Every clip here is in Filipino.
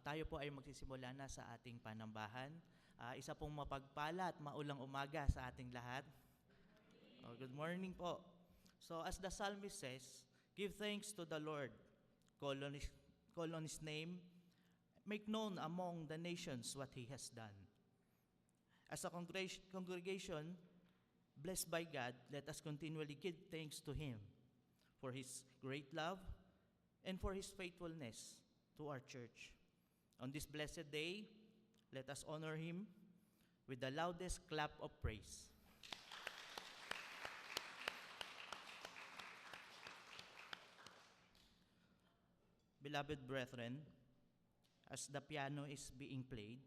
Tayo po ay magsisimula na sa ating panambahan. Isa pong mapagpala at maulang umaga sa ating lahat. Good morning po. So as the psalmist says, give thanks to the Lord, call on His name, make known among the nations what He has done. As a congregation, blessed by God, let us continually give thanks to Him for His great love and for His faithfulness to our church. On this blessed day, let us honor Him with the loudest clap of praise. Beloved brethren, as the piano is being played,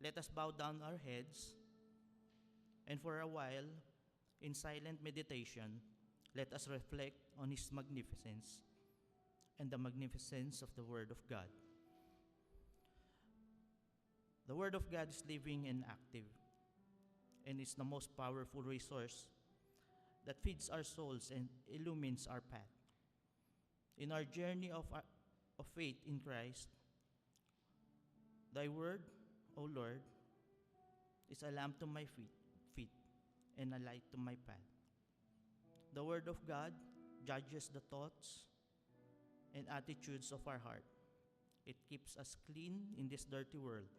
let us bow down our heads, and for a while, in silent meditation, let us reflect on His magnificence and the magnificence of the Word of God. The Word of God is living and active, and is the most powerful resource that feeds our souls and illumines our path. In our journey of faith in Christ, Thy Word, O Lord, is a lamp to my feet and a light to my path. The Word of God judges the thoughts and attitudes of our heart. It keeps us clean in this dirty world.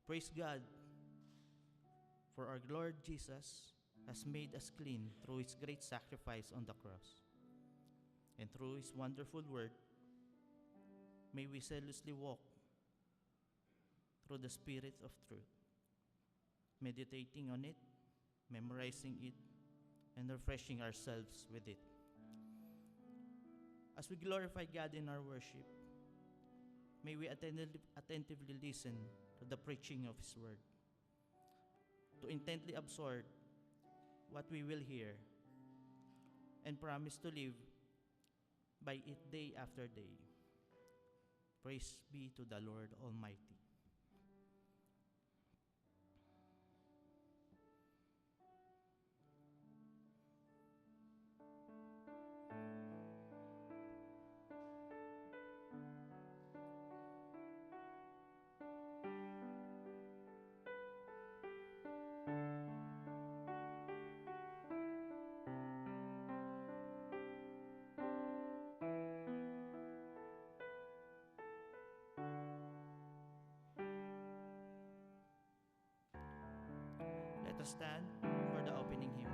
Praise God, for our Lord Jesus has made us clean through His great sacrifice on the cross. And through His wonderful Word, may we zealously walk through the Spirit of truth, meditating on it, memorizing it, and refreshing ourselves with it. As we glorify God in our worship, may we attentively listen to the preaching of His Word, to intently absorb what we will hear, and promise to live by it day after day. Praise be to the Lord Almighty. Let us stand for the opening hymn.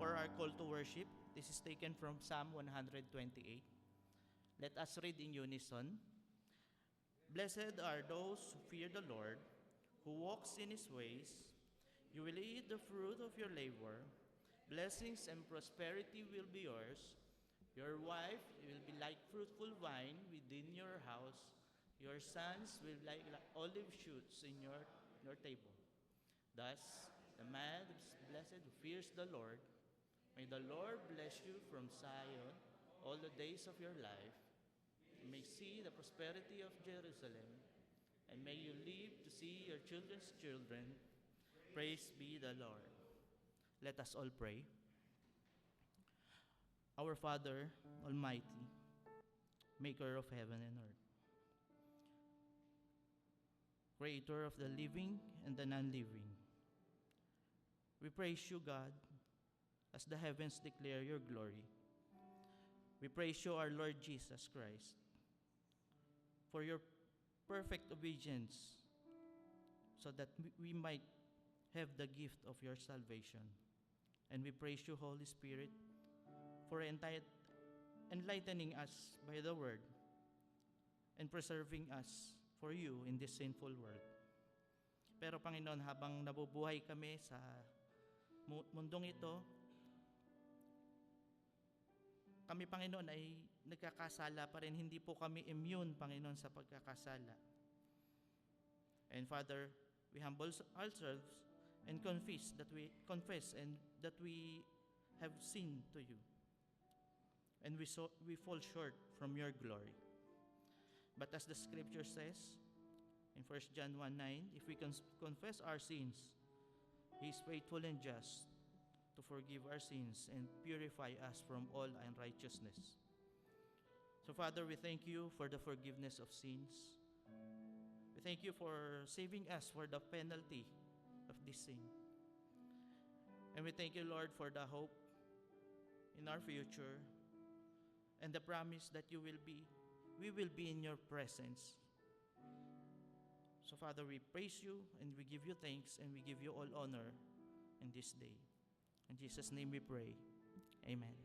For our call to worship, this is taken from Psalm 128. Let us read in unison. Blessed are those who fear the Lord, who walks in His ways. You will eat the fruit of your labor. Blessings and prosperity will be yours. Your wife will be like fruitful vine within your house. Your sons will be like olive shoots in your table. Thus, the man is blessed who fears the Lord. May the Lord bless you from Zion all the days of your life. You may see the prosperity of Jerusalem, and may you live to see your children's children. Praise be the Lord. Let us all pray. Our Father, Almighty, maker of heaven and earth, creator of the living and the non-living, we praise you, God, as the heavens declare your glory. We praise you, our Lord Jesus Christ, for your perfect obedience, so that we might have the gift of your salvation. And we praise you, Holy Spirit, for enlightening us by the word and preserving us for you in this sinful world. Pero Panginoon, habang nabubuhay kami sa mundong ito, kami, Panginoon, ay nagkakasala pa rin. Hindi po kami immune, Panginoon, sa pagkakasala. And Father, we humble ourselves and confess and that we have sinned to you. And we fall short from your glory. But as the scripture says in 1 John 1:9, if we confess our sins, He is faithful and just to forgive our sins and purify us from all unrighteousness. So Father, we thank you for the forgiveness of sins. We thank you for saving us for the penalty of this sin. And we thank you, Lord, for the hope in our future and the promise that we will be in your presence. So Father, we praise you and we give you thanks and we give you all honor in this day. In Jesus' name we pray. Amen.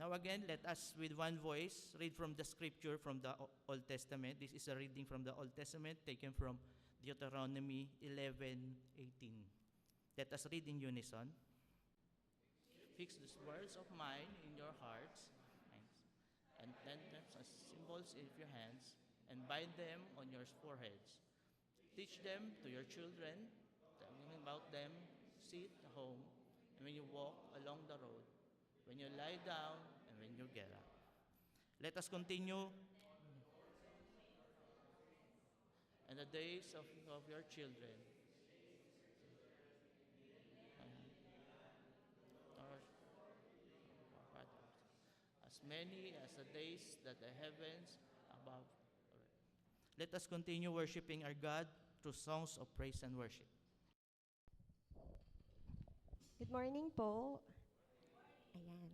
Now again, let us with one voice read from the scripture from the Old Testament. This is a reading from the Old Testament taken from Deuteronomy 11:18. Let us read in unison. Fix these words of mine in your hearts, and then as symbols in your hands, and bind them on your foreheads. Teach them to your children, telling about them, sit at home, and when you walk along the road, when you lie down, and when you get up. Let us continue. And the days of your children, as many as the days that the heavens above. Let us continue worshiping our God through songs of praise and worship. Good morning po. Ayan.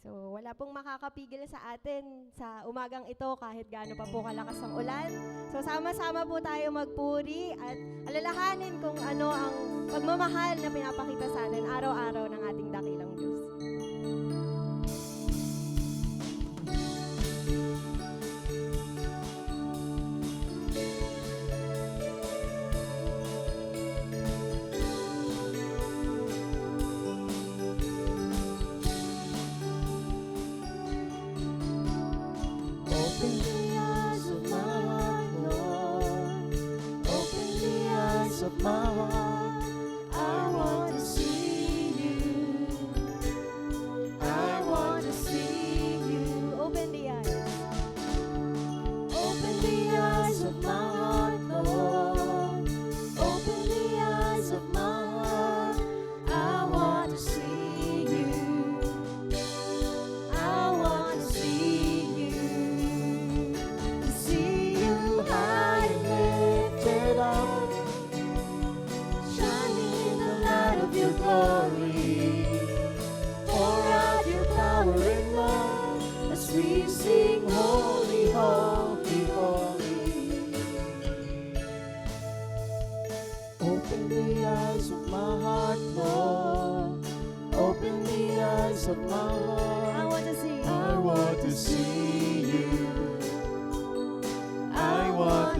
So, wala pong makakapigil sa atin sa umagang ito kahit gaano pa po kalakas ang ulan. So, sama-sama po tayo magpuri at alalahanin kung ano ang pagmamahal na pinapakita sa atin araw-araw ng ating dakilang Diyos.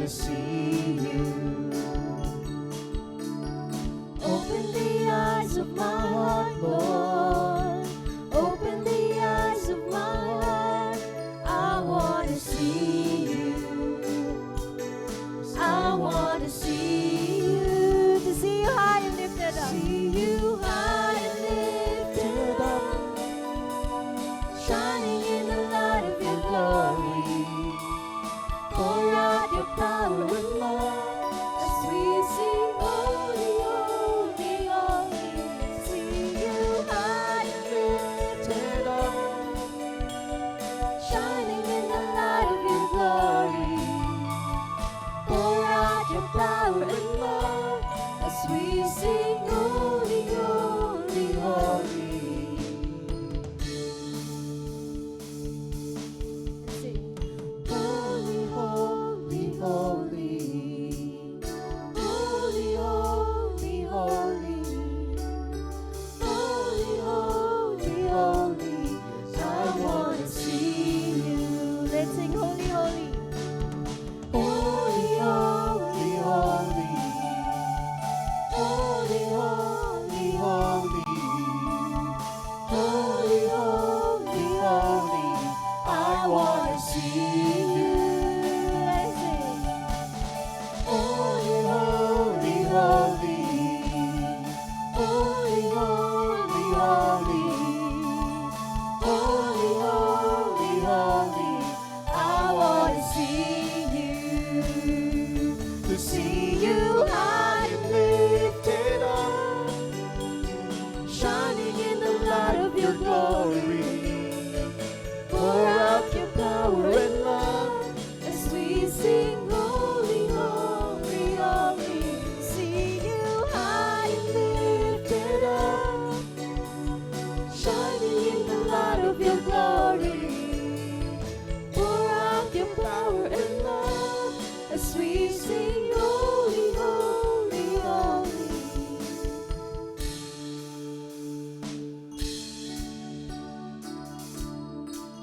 See you. of my heart, Lord. Open the eyes of my heart. I want to see you. I want to see you. To see you high and lifted up. See you high and lifted up. Shining in the light of your glory. Pour out your power and love as we sing, holy, holy, holy. See you high and lifted up, shining in the light of your glory. Pour out your power and love as we sing, holy, holy, holy. Sing. Holy, holy, holy. Holy, holy, holy. Holy, holy, holy. I want to see you. Let's sing holy, holy. Holy, holy, holy. Holy, holy, holy. Holy, holy, holy. I want to see you. Let's sing. Holy, holy, holy. Holy, holy, holy. Holy, holy, holy. I want to see you. To see you high and lifted up, shining in the light of your glory. Pour out your power and love as we sing, holy, holy, holy. See you high and lifted up, shining in the light of your glory. Pour out your power and love as we sing, holy, holy, holy.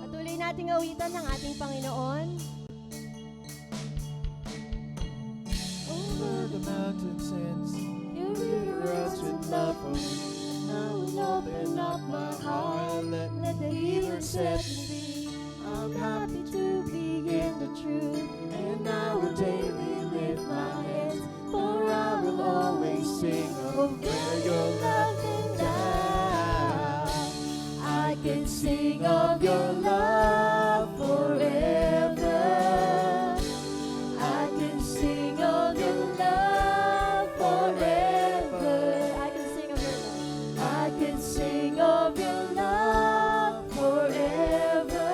Patuloy nating awitan ng ating Panginoon. Over the mountains and Your river runs with love for me. I will open up my heart, let the healer set me free. I'm happy to be in the truth, and I will daily lift my hands, for I will always sing of where your love came down. I can sing of your love forever. I can sing of your love forever. I can sing of your love. I can sing of your love forever.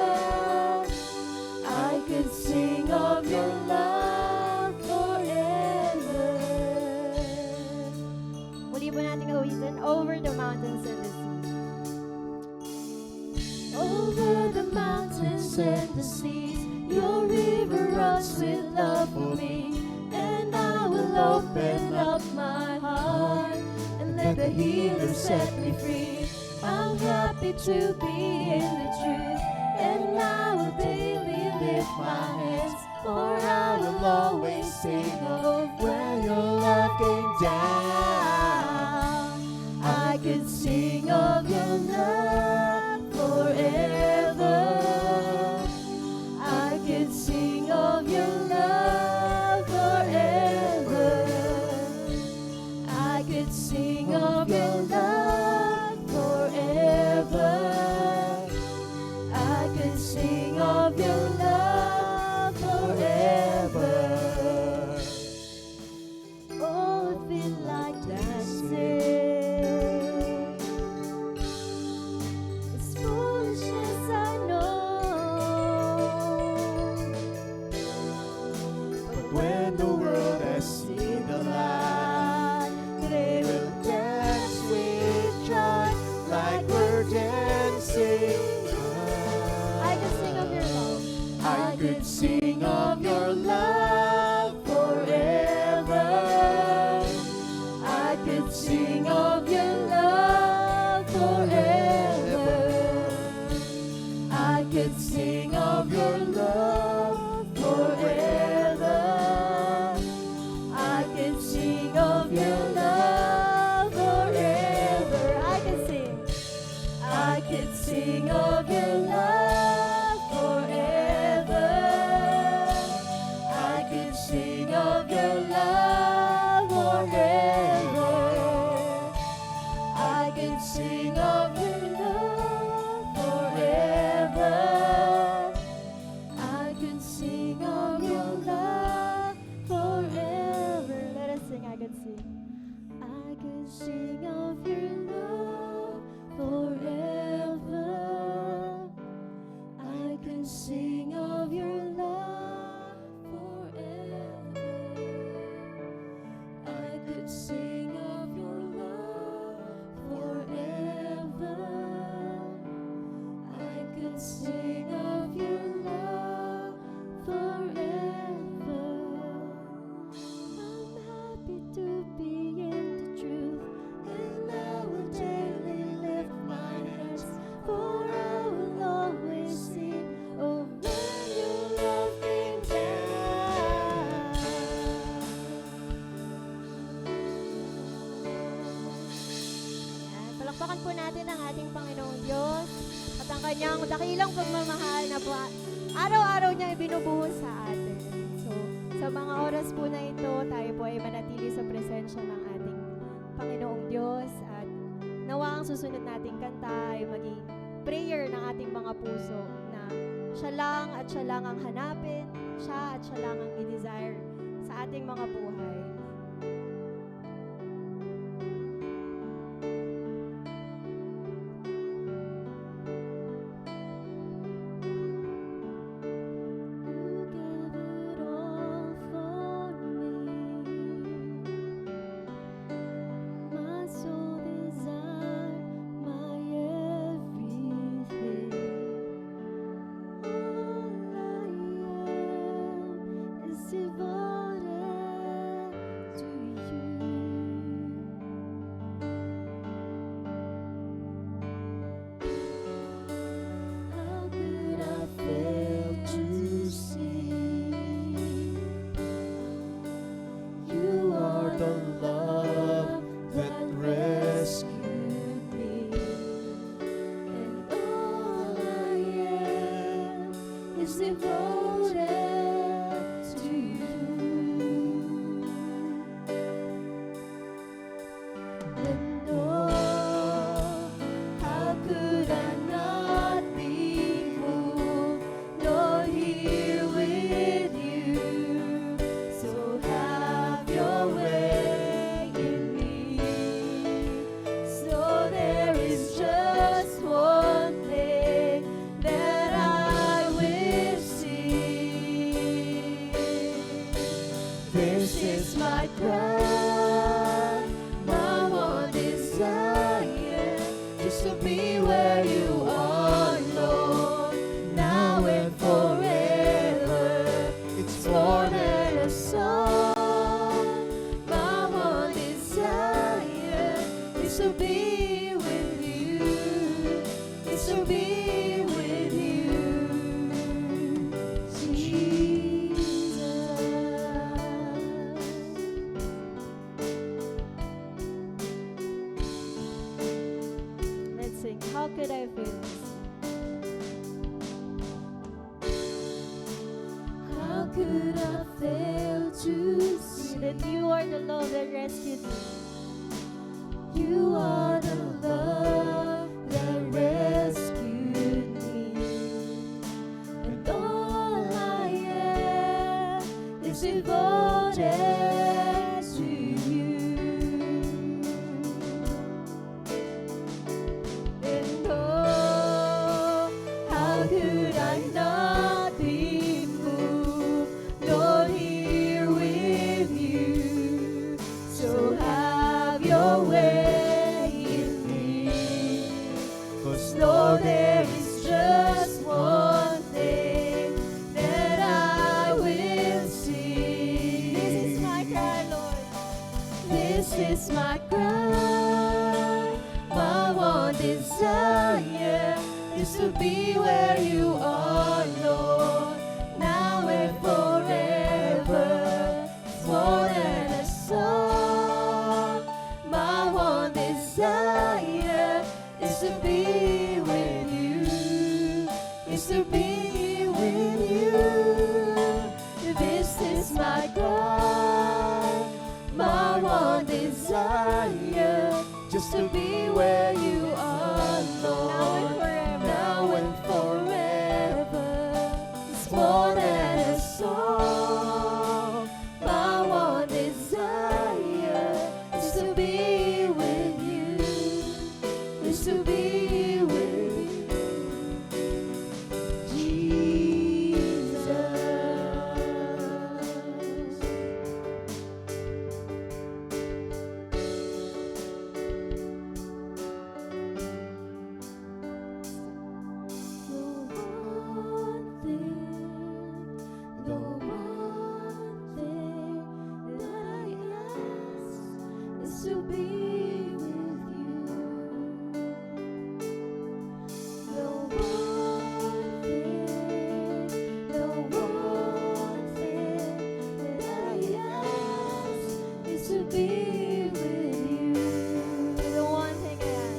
I can sing of your love forever. Muli po natin awitin, over the mountains and the sea. Over the mountains and the seas, your river runs with love for me, and I will open up my heart and let the healer set me free. I'm happy to be in the truth, and I will daily lift my hands, for I will always sing of where your love came down. I can sing of your love forever. I can sing of your love forever. I can sing of your love forever. I can sing of your love forever. Oh, it feels like dancing. It's foolishness, I know. But when the world has seen the light, they will dance with joy like we're dancing. I can sing of your love. I could sing of your love forever. I could sing of your love forever. I could sing of your love forever. I could sing of your love forever. I could sing of your love forever. I could sing of your love forever. Let us sing, I could sing. I could sing of your love forever. I could sing of your love forever. I could sing of your love forever. I could sing of your love forever. I'm happy to be in the truth, and I will daily lift my hands, for I will always sing of when your love came down. Ayan, palakpakan po natin ang ating Panginoong Diyos at ang kanyang dakilang pagmamahal na po araw-araw niya ibinubuhos sa atin. So, sa mga oras po na ito, tayo po ay manatili sa presensya ng ating Panginoong Diyos at nawa ang susunod nating kanta ay maging prayer ng ating mga puso na siya lang ang hanapin, siya lang ang i-desire sa ating mga buhay. How could I fail? How could I fail to see that you are the love that rescued me? You are the love that rescued me, and all I am is devoted. This is my cry, my one desire is to be where you are, Lord, now and forever. It's more than a song, my one desire is to be with you, is to be with you. This is my cry, my one desire, just to be where is to be with you, Jesus. The one thing that I ask is to be with you. The one thing that I ask is to be with you. The one thing I ask.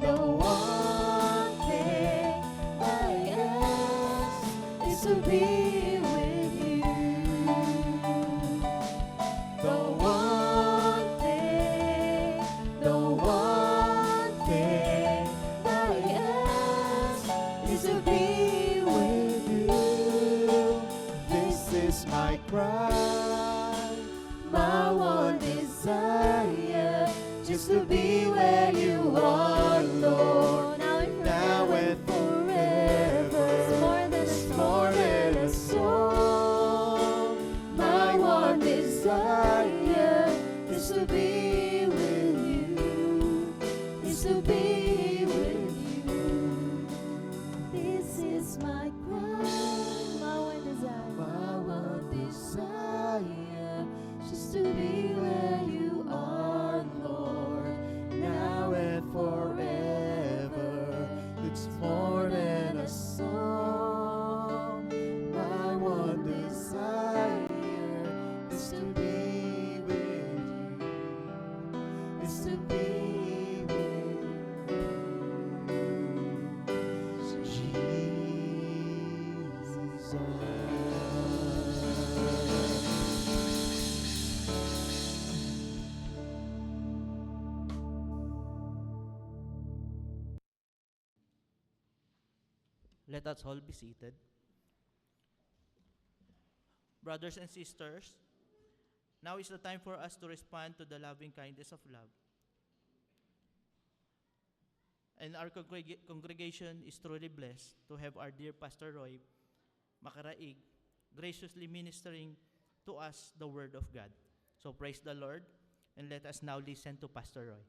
The one thing I ask is to be with you. The one thing I ask is to be with you. This is my cry, My one desire, just to be where you are, Lord. Now and forever. It's more than a song. My one desire is to be with you. Is to be with you. This is my cry. My one desire. my one Desire just to be where you are, Lord, now and forever. It's More than a song. My one desire is to be with you, is to be with you, Let us all be seated. Brothers and sisters, now is the time for us to respond to the loving kindness of love. And our congregation is truly blessed to have our dear Pastor Roy Makaraig graciously ministering to us the Word of God. So praise the Lord, and let us now listen to Pastor Roy.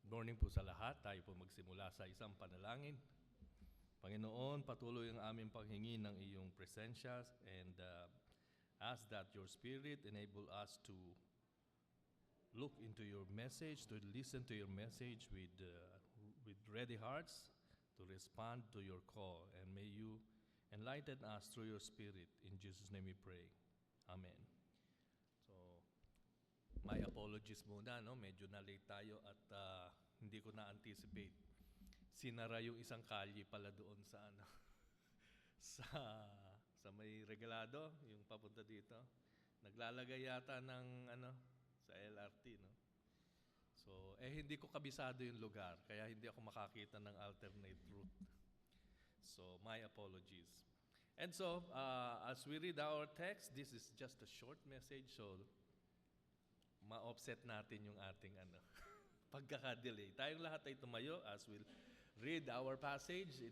Good morning po sa lahat. Tayo po magsimula sa isang panalangin. Panginoon, patuloy ang aming paghingi ng iyong presensya and ask that your Spirit enable us to look into your message, to listen to your message with ready hearts, to respond to your call. And may you enlighten us through your Spirit. In Jesus' name we pray. Amen. So, my apologies muna, no? Medyo na-late tayo at hindi ko na-anticipate. Sinara yung isang kalye pala doon sa sa may regalado, yung papunta dito. Naglalagay yata ng sa LRT, no? So, hindi ko kabisado yung lugar, kaya hindi ako makakita ng alternate route. So, my apologies. And so, as we read our text, this is just a short message, so ma-offset natin yung ating pagkaka-delay. Tayong lahat ay tumayo as we'll read our passage.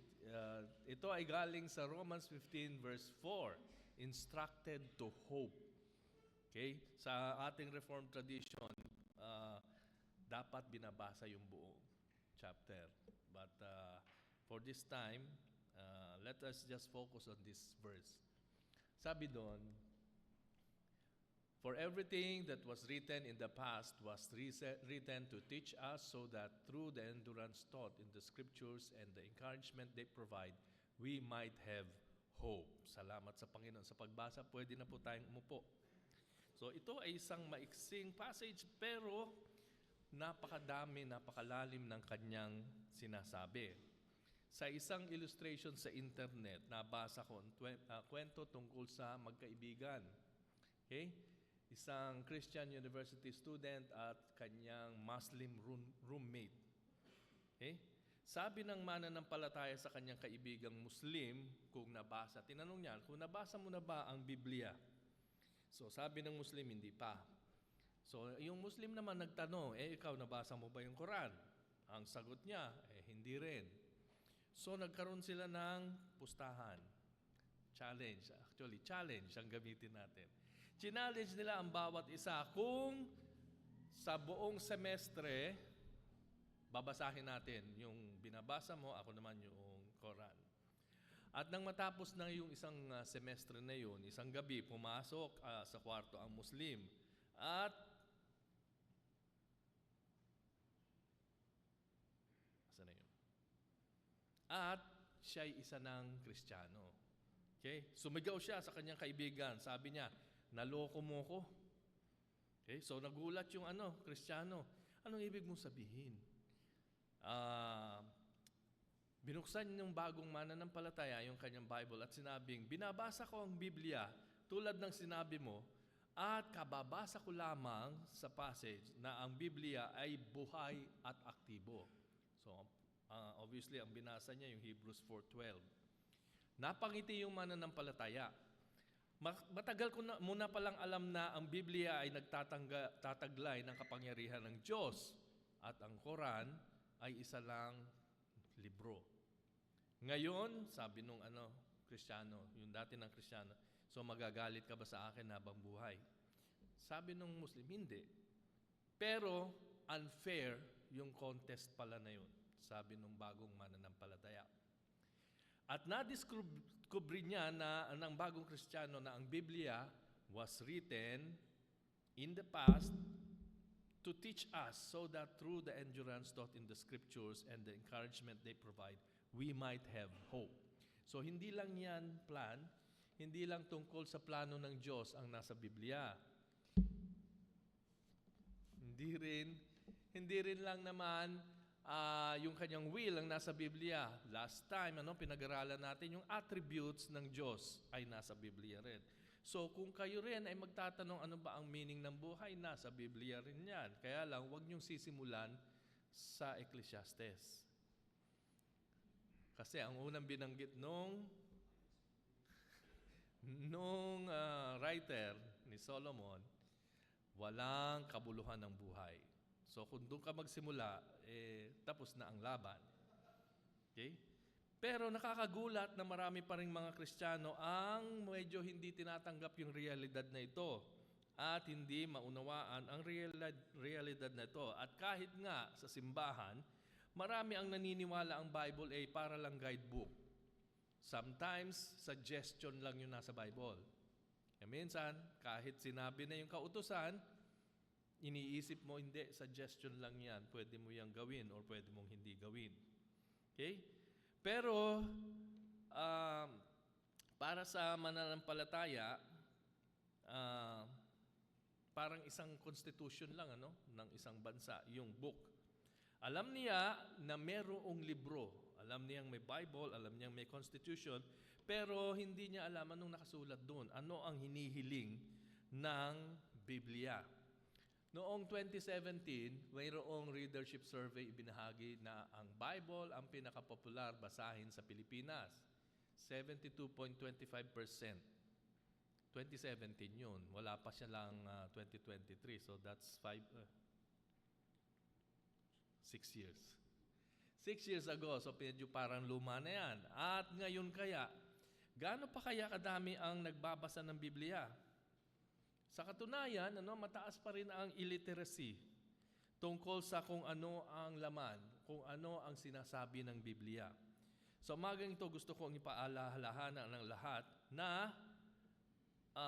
Ito ay galing sa Romans 15 verse 4, instructed to hope. Okay? Sa ating Reformed tradition, dapat binabasa yung buong chapter. But for this time, let us just focus on this verse. Sabi doon, for everything that was written in the past was written to teach us, so that through the endurance taught in the scriptures and the encouragement they provide, we might have hope. Salamat sa Panginoon. Sa pagbasa, pwede na po tayong umupo. So ito ay isang maiksing passage, pero napakadami, napakalalim ng kanyang sinasabi. Sa isang illustration sa internet, nabasa ko kwento tungkol sa magkaibigan. Okay? Isang Christian university student at kanyang Muslim roommate. Okay? Sabi ng mananampalataya sa kanyang kaibigang Muslim, kung nabasa, tinanong niya, kung nabasa mo na ba ang Biblia? So sabi ng Muslim, hindi pa. So yung Muslim naman nagtanong, ikaw nabasa mo ba yung Quran? Ang sagot niya, hindi rin. So nagkaroon sila ng pustahan. Challenge. Actually, challenge ang gamitin natin. Challenge nila ang bawat isa kung sa buong semestre, babasahin natin yung binabasa mo, ako naman yung Quran. At nang matapos na yung isang semestre na yun, isang gabi, pumasok sa kwarto ang Muslim. At asa na yun? At siya'y isa ng Kristiyano. Okay? Sumigaw siya sa kanyang kaibigan. Sabi niya, naloko mo ko. Okay? So nagulat yung Kristiyano. Anong ibig mong sabihin? Binuksan yung bagong mananampalataya yung kanyang Bible at sinabing, binabasa ko ang Biblia tulad ng sinabi mo at kababasa ko lamang sa passage na ang Biblia ay buhay at aktibo. So, obviously, ang binasa niya yung Hebrews 4:12. Napangiti yung mananampalataya. Matagal ko na, muna palang alam na ang Biblia ay nagtataglay ng kapangyarihan ng Diyos at ang Quran ay isa lang libro. Ngayon, sabi nung Kristiyano, yung dati ng Kristiyano, so magagalit ka ba sa akin habang buhay? Sabi nung Muslim, hindi. Pero unfair yung contest pala na yun, sabi nung bagong mananampalataya. At na-discover niya na ng bagong Kristiyano na ang Biblia was written in the past to teach us so that through the endurance taught in the scriptures and the encouragement they provide, we might have hope. So hindi lang yan plan, hindi lang tungkol sa plano ng Diyos ang nasa Biblia. Hindi rin lang naman yung kanyang will ang nasa Biblia. Last time, pinag-aralan natin yung attributes ng Diyos ay nasa Biblia rin. So kung kayo rin ay magtatanong ano ba ang meaning ng buhay, nasa Biblia rin yan. Kaya lang, huwag niyong sisimulan sa Ecclesiastes. Kasi ang unang binanggit nung writer ni Solomon, walang kabuluhan ng buhay. So kung doon ka magsimula, tapos na ang laban. Okay? Pero nakakagulat na marami pa rin mga Kristiyano ang medyo hindi tinatanggap yung realidad na ito at hindi maunawaan ang realidad na ito. At kahit nga sa simbahan, marami ang naniniwala ang Bible ay para lang guidebook. Sometimes, suggestion lang yung nasa Bible. E minsan, kahit sinabi na yung kautusan, iniisip mo, hindi, suggestion lang yan. Pwede mo yang gawin or pwede mong hindi gawin. Okay? Pero, para sa mananampalataya, parang isang constitution lang ng isang bansa, yung book. Alam niya na merong libro. Alam niyang may Bible, alam niyang may constitution, pero hindi niya alam anong nakasulat doon. Ano ang hinihiling ng Biblia. Noong 2017, mayroong readership survey ibinahagi na ang Bible ang pinakapopular basahin sa Pilipinas. 72.25%. 2017 yun. Wala pa siya lang 2023. So that's 6 years. 6 years ago. So medyo parang luma na yan. At ngayon kaya, gaano pa kaya kadami ang nagbabasa ng Biblia? Sa katunayan, mataas pa rin ang illiteracy tungkol sa kung ano ang laman, kung ano ang sinasabi ng Biblia. So umagang ito gusto kong ipaalalahanan ng lahat na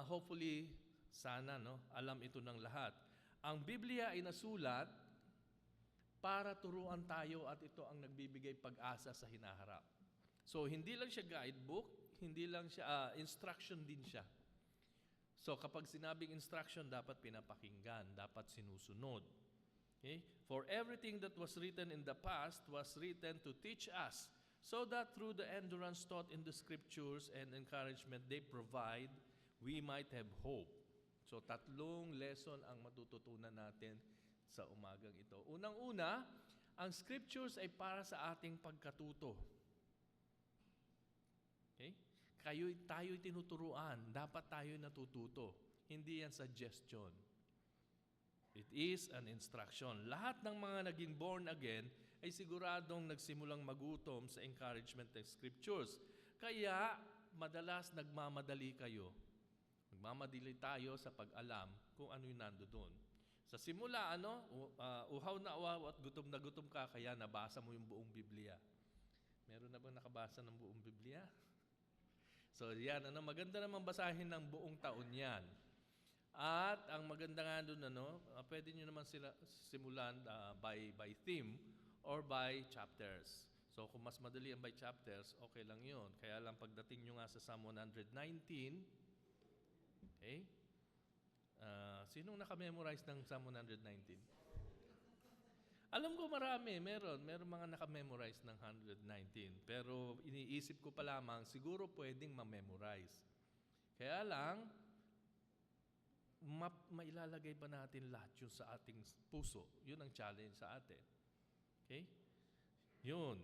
hopefully, sana alam ito ng lahat. Ang Biblia ay nasulat para turuan tayo at ito ang nagbibigay pag-asa sa hinaharap. So hindi lang siya guidebook, hindi lang siya, instruction din siya. So kapag sinabing instruction, dapat pinapakinggan, dapat sinusunod. Okay? For everything that was written in the past was written to teach us, so that through the endurance taught in the scriptures and encouragement they provide, we might have hope. So 3 lesson ang matututunan natin sa umagang ito. Unang-una, Ang scriptures ay para sa ating pagkatuto. Okay? Tayo'y tinuturuan. Dapat tayo'y natututo. Hindi yan suggestion. It is an instruction. Lahat ng mga naging born again ay siguradong nagsimulang magutom sa encouragement ng scriptures. Kaya, madalas nagmamadali kayo. Nagmamadali tayo sa pag-alam kung ano yung nando doon. Sa simula, uhaw na uhaw at gutom na gutom ka, kaya nabasa mo yung buong Biblia. Meron na bang nakabasa ng buong Biblia? So yan, maganda naman basahin ng buong taon yan. At ang maganda nga doon, pwede nyo naman sila simulan by theme or by chapters. So kung mas madali ang by chapters, okay lang yun. Kaya lang pagdating nyo nga sa Psalm 119, okay? Sinong nakamemorize ng Psalm 119? Alam ko marami, meron mga nakamemorize ng 119. Pero iniisip ko pa lamang, siguro pwedeng ma-memorize. Kaya lang, mailalagay ba natin lahat yun sa ating puso? Yun ang challenge sa atin. Okay? Yun.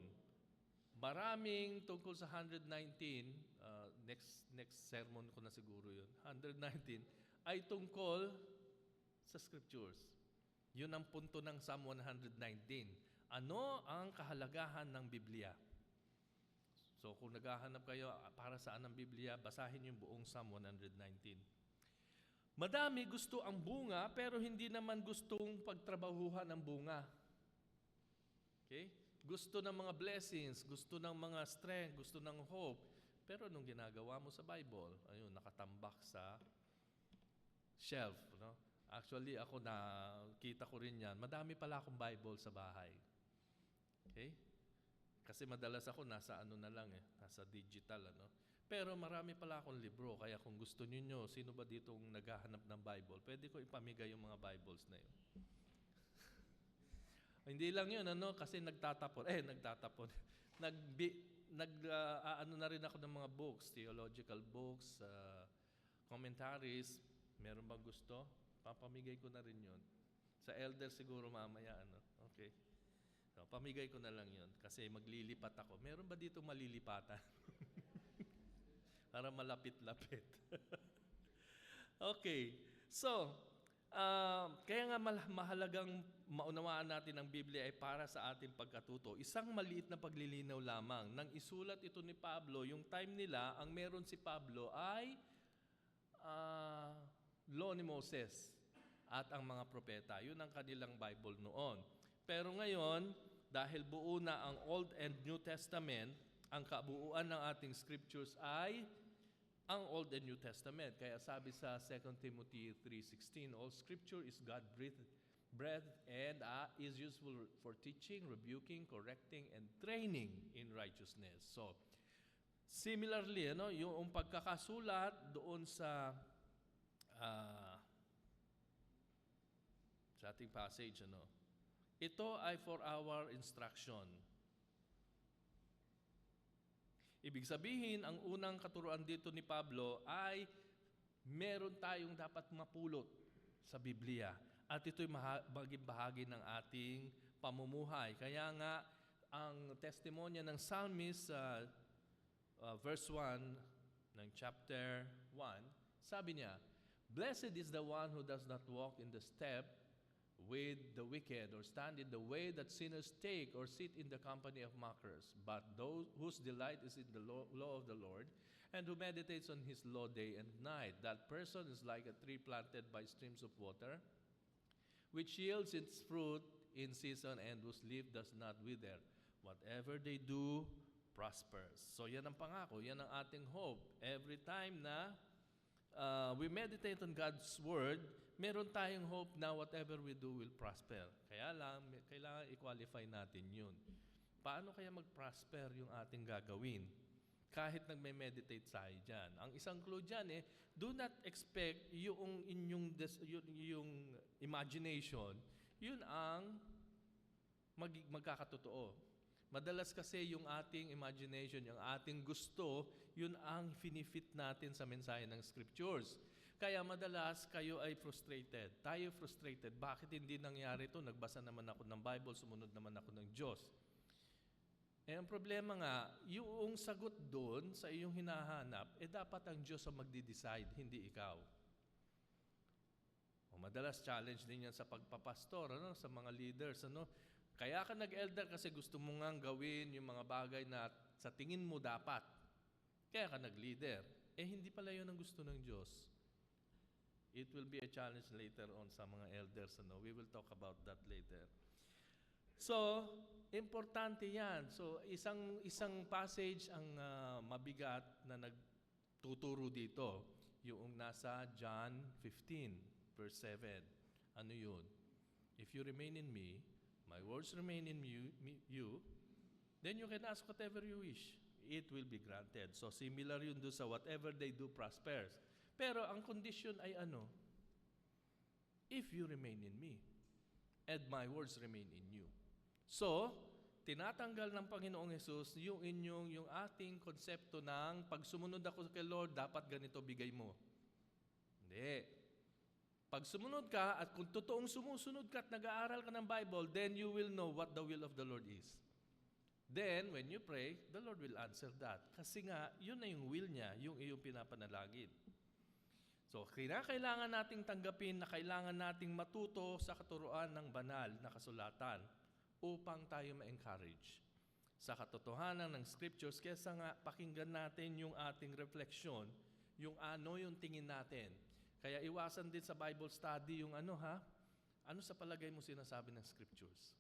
Maraming tungkol sa 119, next sermon ko na siguro yun, 119, ay tungkol sa scriptures. Yun ang punto ng Psalm 119. Ano ang kahalagahan ng Biblia? So kung naghahanap kayo para saan ang Biblia, basahin yung buong Psalm 119. Madami gusto ang bunga, pero hindi naman gustong pagtrabahuhan ang bunga. Okay? Gusto ng mga blessings, gusto ng mga strength, gusto ng hope. Pero nung ginagawa mo sa Bible, ayun, nakatambak sa shelf. No? Actually, ako nakita ko rin yan. Madami pala akong Bible sa bahay. Okay? Kasi madalas ako nasa nasa digital. Pero marami pala akong libro. Kaya kung gusto niyo, sino ba ditong naghahanap ng Bible, pwede ko ipamigay yung mga Bibles na yun. Hindi lang yun, kasi nagtatapon. Na rin ako ng mga books, theological books, commentaries. Meron bang gusto? Papamigay ko na rin yun. Sa elder siguro mamaya, Okay. So, pamigay ko na lang yun kasi maglilipat ako. Meron ba dito malilipatan? Para malapit-lapit. Okay. So, kaya nga mahalagang maunawaan natin ang Biblia ay para sa ating pagkatuto. Isang maliit na paglilinaw lamang. Nang isulat ito ni Pablo, yung time nila, ang meron si Pablo ay Law ni Moses at ang mga propeta. Yun ang kanilang Bible noon. Pero ngayon, dahil buo na ang Old and New Testament, ang kabuuan ng ating scriptures ay ang Old and New Testament. Kaya sabi sa 2 Timothy 3:16, all scripture is God-breathed and is useful for teaching, rebuking, correcting, and training in righteousness. So, similarly, yung pagkakasulat doon sa ating passage, ito ay for our instruction. Ibig sabihin, ang unang katuruan dito ni Pablo ay meron tayong dapat mapulot sa Biblia. At ito'y maging bahagi ng ating pamumuhay. Kaya nga, ang testimonya ng psalmist verse 1 ng chapter 1, sabi niya, blessed is the one who does not walk in the step with the wicked, or stand in the way that sinners take, or sit in the company of mockers, but those whose delight is in the law of the Lord, and who meditates on his law day and night. That person is like a tree planted by streams of water, which yields its fruit in season, and whose leaf does not wither. Whatever they do prospers. So yan ang pangako, yan ang ating hope. Every time na we meditate on God's Word, meron tayong hope na whatever we do will prosper. Kaya lang, kailangan i-qualify natin yun. Paano kaya mag-prosper yung ating gagawin? Kahit nagme-meditate tayo dyan. Ang isang clue dyan do not expect yung imagination, yun ang magkakatotoo. Madalas kasi yung ating imagination, yung ating gusto, yun ang finifit natin sa mensahe ng Scriptures. Kaya madalas kayo ay frustrated. Tayo frustrated. Bakit hindi nangyari ito? Nagbasa naman ako ng Bible, sumunod naman ako ng Diyos. Eh ang problema nga, yung sagot doon sa iyong hinahanap, dapat ang Diyos ang magde-decide, hindi ikaw. O madalas challenge din yan sa pagpapastor, sa mga leaders. Kaya ka nag-elder kasi gusto mo nga gawin yung mga bagay na sa tingin mo dapat. Kaya ka nag-leader. Hindi pala yun ang gusto ng Diyos. It will be a challenge later on sa mga elders. We will talk about that later. So, importante yan. So, isang passage ang mabigat na nagtuturo dito. Yung nasa John 15, verse 7. Ano yun? If you remain in me, my words remain in you, then you can ask whatever you wish. It will be granted. So, similar yun doon sa whatever they do prospers. Pero ang condition ay ano? If you remain in me, and my words remain in you. So, tinatanggal ng Panginoong Hesus yung ating konsepto ng pag sumunod ako kay Lord, dapat ganito bigay mo. Hindi. Pag sumunod ka at kung totoong sumusunod ka at nag-aaral ka ng Bible, then you will know what the will of the Lord is. Then, when you pray, the Lord will answer that. Kasi nga, yun na yung will niya, yung iyong pinapanalangin. So, kailangan nating tanggapin na kailangan nating matuto sa katuruan ng banal na kasulatan upang tayo ma-encourage sa katotohanan ng scriptures kesa nga pakinggan natin yung ating refleksyon, yung tingin natin. Kaya iwasan din sa Bible study yung ano sa palagay mo sinasabi ng scriptures?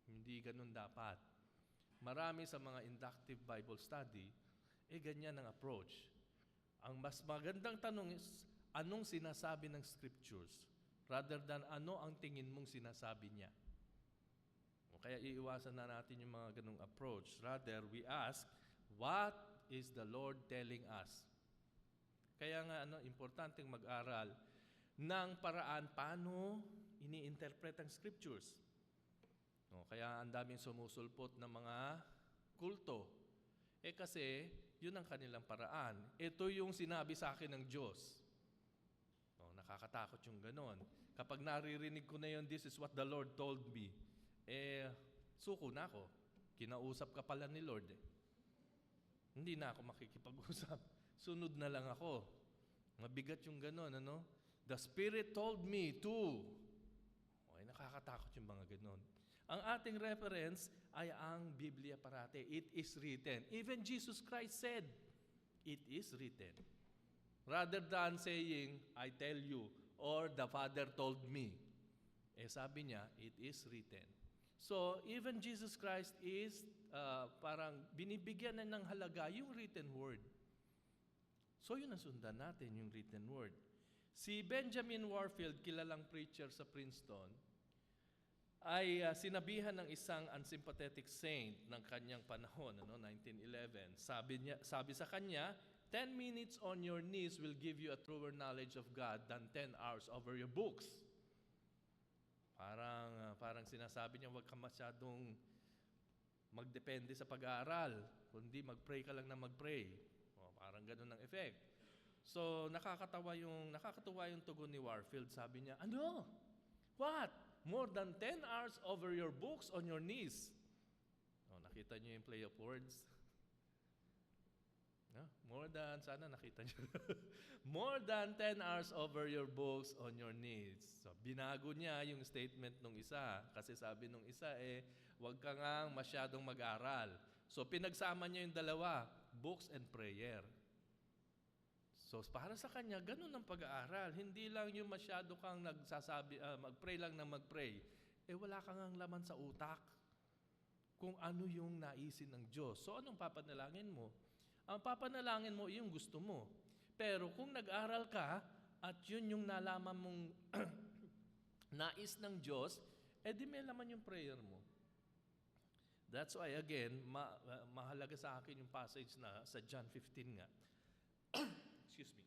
Hindi ganun dapat. Marami sa mga inductive Bible study, ganyan ang approach. Ang mas magandang tanong is, anong sinasabi ng scriptures rather than ano ang tingin mong sinasabi niya. Kaya iiwasan na natin yung mga ganong approach. Rather, we ask, what is the Lord telling us? Kaya nga, importanteng mag-aral ng paraan paano ini-interpret ang scriptures. Kaya ang daming sumusulpot ng mga kulto. Kasi, yun ang kanilang paraan. Ito yung sinabi sa akin ng Diyos. Nakakatakot yung ganon. Kapag naririnig ko na yun, this is what the Lord told me, suko na ako. Kinausap ka pala ni Lord. Hindi na ako makikipag-usap. Sunod na lang ako. Mabigat yung ganon, The Spirit told me to. Nakakatakot yung mga ganon. Ang ating reference ay ang Biblia parate. It is written. Even Jesus Christ said, it is written. Rather than saying, I tell you, or the Father told me. Sabi niya, it is written. So, even Jesus Christ is parang binibigyan na ng halaga yung written word. So, yun ang sundan natin, yung written word. Si Benjamin Warfield, kilalang preacher sa Princeton, ay sinabihan ng isang unsympathetic saint ng kanyang panahon, 1911. Sabi sa kanya, 10 minutes on your knees will give you a truer knowledge of God than 10 hours over your books. Parang sinasabi niya, huwag ka masyadong magdepende sa pag-aaral, kundi mag-pray ka lang na mag-pray. Parang ganun ang effect. So, nakakatuwa yung tugon ni Warfield. Sabi niya, ano? What? More than 10 hours over your books on your knees. Nakita niyo yung play of words? Sana nakita niyo. More than 10 hours over your books on your knees. So, binago niya yung statement nung isa. Kasi sabi nung isa, huwag ka nga masyadong mag-aral. So, pinagsama niya yung dalawa, books and prayer. So, para sa kanya, ganun ang pag-aaral. Hindi lang yung masyado kang nagsasabi, mag-pray lang na mag-pray. Wala kang ang laman sa utak kung ano yung naisin ng Diyos. So, anong papanalangin mo? Ang papanalangin mo, yung gusto mo. Pero kung nag-aral ka, at yun yung nalaman mong nais ng Diyos, di may laman yung prayer mo. That's why, again, mahalaga sa akin yung passage na sa John 15 nga. Excuse me.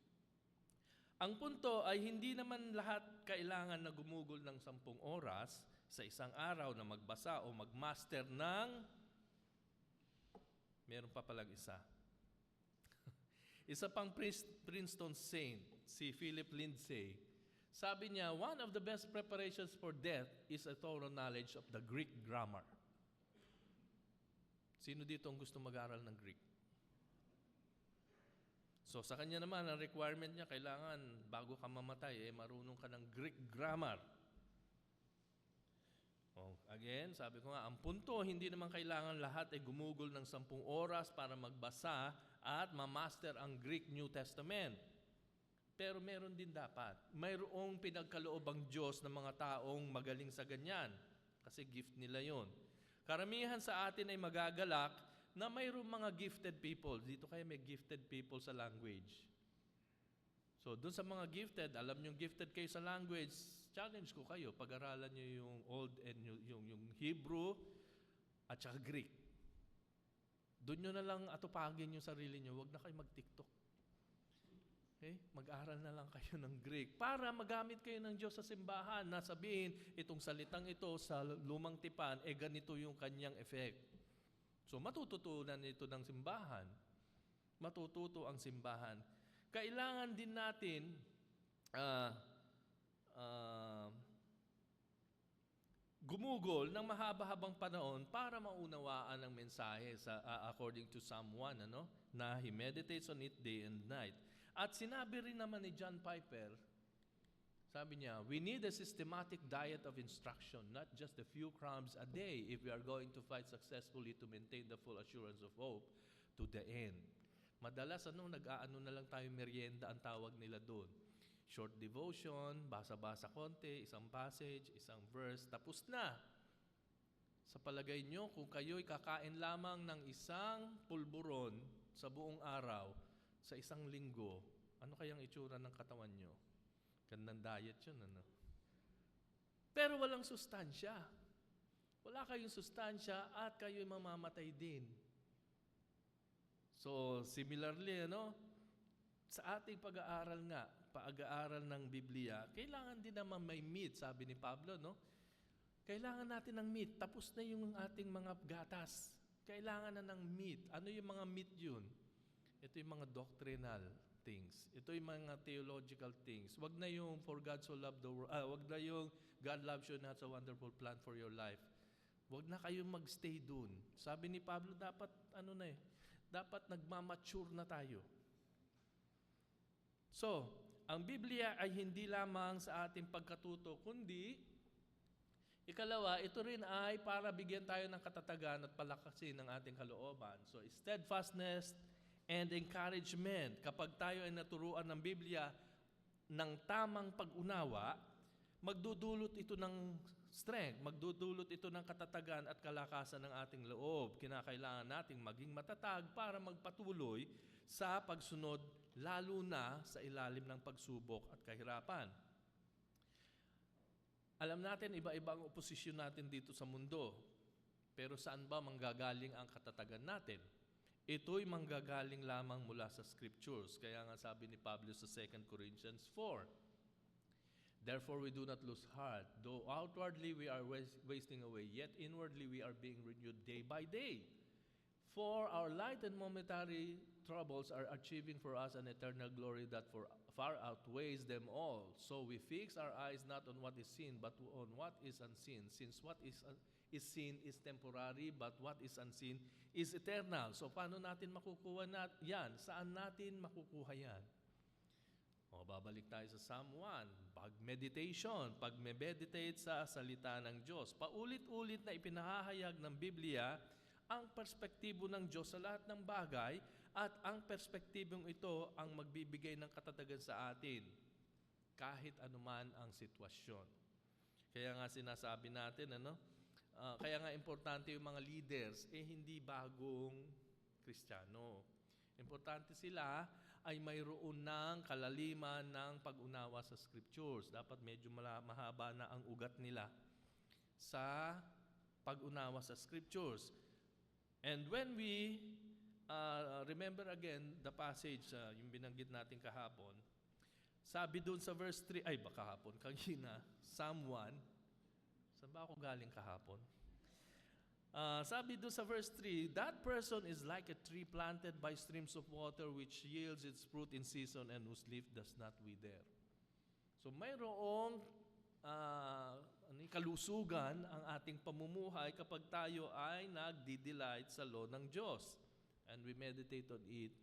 Ang punto ay hindi naman lahat kailangan na gumugol ng 10 oras sa isang araw na magbasa o magmaster ng... Meron pa palang isa. Isa pang Princeton saint, si Philip Lindsay, sabi niya, one of the best preparations for death is a thorough knowledge of the Greek grammar. Sino dito ang gusto mag-aral ng Greek? So sa kanya naman, ang requirement niya, kailangan bago ka mamatay, marunong ka ng Greek grammar. Oh, again, sabi ko nga, ang punto, hindi naman kailangan lahat ay gumugol ng 10 oras para magbasa at ma-master ang Greek New Testament. Pero meron din dapat. Mayroong pinagkaloob ang Diyos ng mga taong magaling sa ganyan. Kasi gift nila yon. Karamihan sa atin ay magagalak na mayroong mga gifted people. Dito kayo may gifted people sa language. So, dun sa mga gifted, alam nyo gifted kayo sa language, challenge ko kayo, pag-aralan nyo yung Old and yung Hebrew at saka Greek. Doon nyo na lang atupagin yung sarili nyo, huwag na kayo mag-TikTok. Okay? Mag-aral na lang kayo ng Greek para magamit kayo ng Diyos sa simbahan na sabihin, itong salitang ito sa lumang tipan, ganito yung kanyang effect. So, matututunan ito ng simbahan. Matututo ang simbahan. Kailangan din natin gumugol ng mahaba-habang panahon para maunawaan ang mensahe according to Psalm 1, na he meditates on it day and night. At sinabi rin naman ni John Piper, sabi niya, we need a systematic diet of instruction, not just a few crumbs a day if we are going to fight successfully to maintain the full assurance of hope to the end. Madalas, nag-aano na lang tayo merienda, ang tawag nila doon. Short devotion, basa-basa konti, isang passage, isang verse, tapos na. Sa palagay nyo, kung kayo'y kakain lamang ng isang pulburon sa buong araw, sa isang linggo, ano kayang itsura ng katawan nyo? Gandang diet yun, Pero walang sustansya. Wala kayong sustansya at kayo'y mamamatay din. So, similarly, sa ating pag-aaral nga, pag-aaral ng Biblia, kailangan din naman may meat, sabi ni Pablo, Kailangan natin ng meat. Tapos na yung ating mga gatas. Kailangan na ng meat. Ano yung mga meat yun? Ito yung mga doctrinal things. Ito yung mga theological things. Wag na yung for God so loved the world. Wag na yung God loves you and has a wonderful plan for your life. Wag na kayong magstay dun. Sabi ni Pablo, dapat dapat nagmamature na tayo. So, ang Biblia ay hindi lamang sa ating pagkatuto, kundi ikalawa, ito rin ay para bigyan tayo ng katatagan at palakasin ng ating kalooban. So, steadfastness and encouragement. Kapag tayo ay naturuan ng Biblia ng tamang pag-unawa, magdudulot ito ng strength, magdudulot ito ng katatagan at kalakasan ng ating loob. Kinakailangan nating maging matatag para magpatuloy sa pagsunod, lalo na sa ilalim ng pagsubok at kahirapan. Alam natin, iba-iba ang oposisyon natin dito sa mundo. Pero saan ba manggagaling ang katatagan natin? Ito'y manggagaling lamang mula sa Scriptures. Kaya nga sabi ni Pablo sa 2 Corinthians 4, therefore we do not lose heart. Though outwardly we are wasting away, yet inwardly we are being renewed day by day. For our light and momentary troubles are achieving for us an eternal glory that far outweighs them all. So we fix our eyes not on what is seen, but on what is unseen. Since what is seen is temporary, but what is unseen is eternal. So paano natin makukuha yan? Saan natin makukuha yan? Babalik tayo sa Psalm 1. Pag-meditation, pag-meditate sa salita ng Diyos. Paulit-ulit na ipinahahayag ng Biblia ang perspektibo ng Diyos sa lahat ng bagay at ang perspektibong ito ang magbibigay ng katatagan sa atin kahit anuman ang sitwasyon. Kaya nga sinasabi natin, kaya nga importante yung mga leaders, hindi bagong Kristiyano. Importante sila ay mayroon ng kalaliman ng pag-unawa sa Scriptures. Dapat medyo mahaba na ang ugat nila sa pag-unawa sa Scriptures. And when we remember again the passage, yung binanggit natin kahapon, sabi doon sa verse 3, kahapon, kanina, Psalm 1, saan ba ako galing kahapon? Sabi doon sa verse 3, that person is like a tree planted by streams of water which yields its fruit in season and whose leaf does not wither. So mayroong kalusugan ang ating pamumuhay kapag tayo ay nagdi-delight sa law ng Diyos. And we meditate on it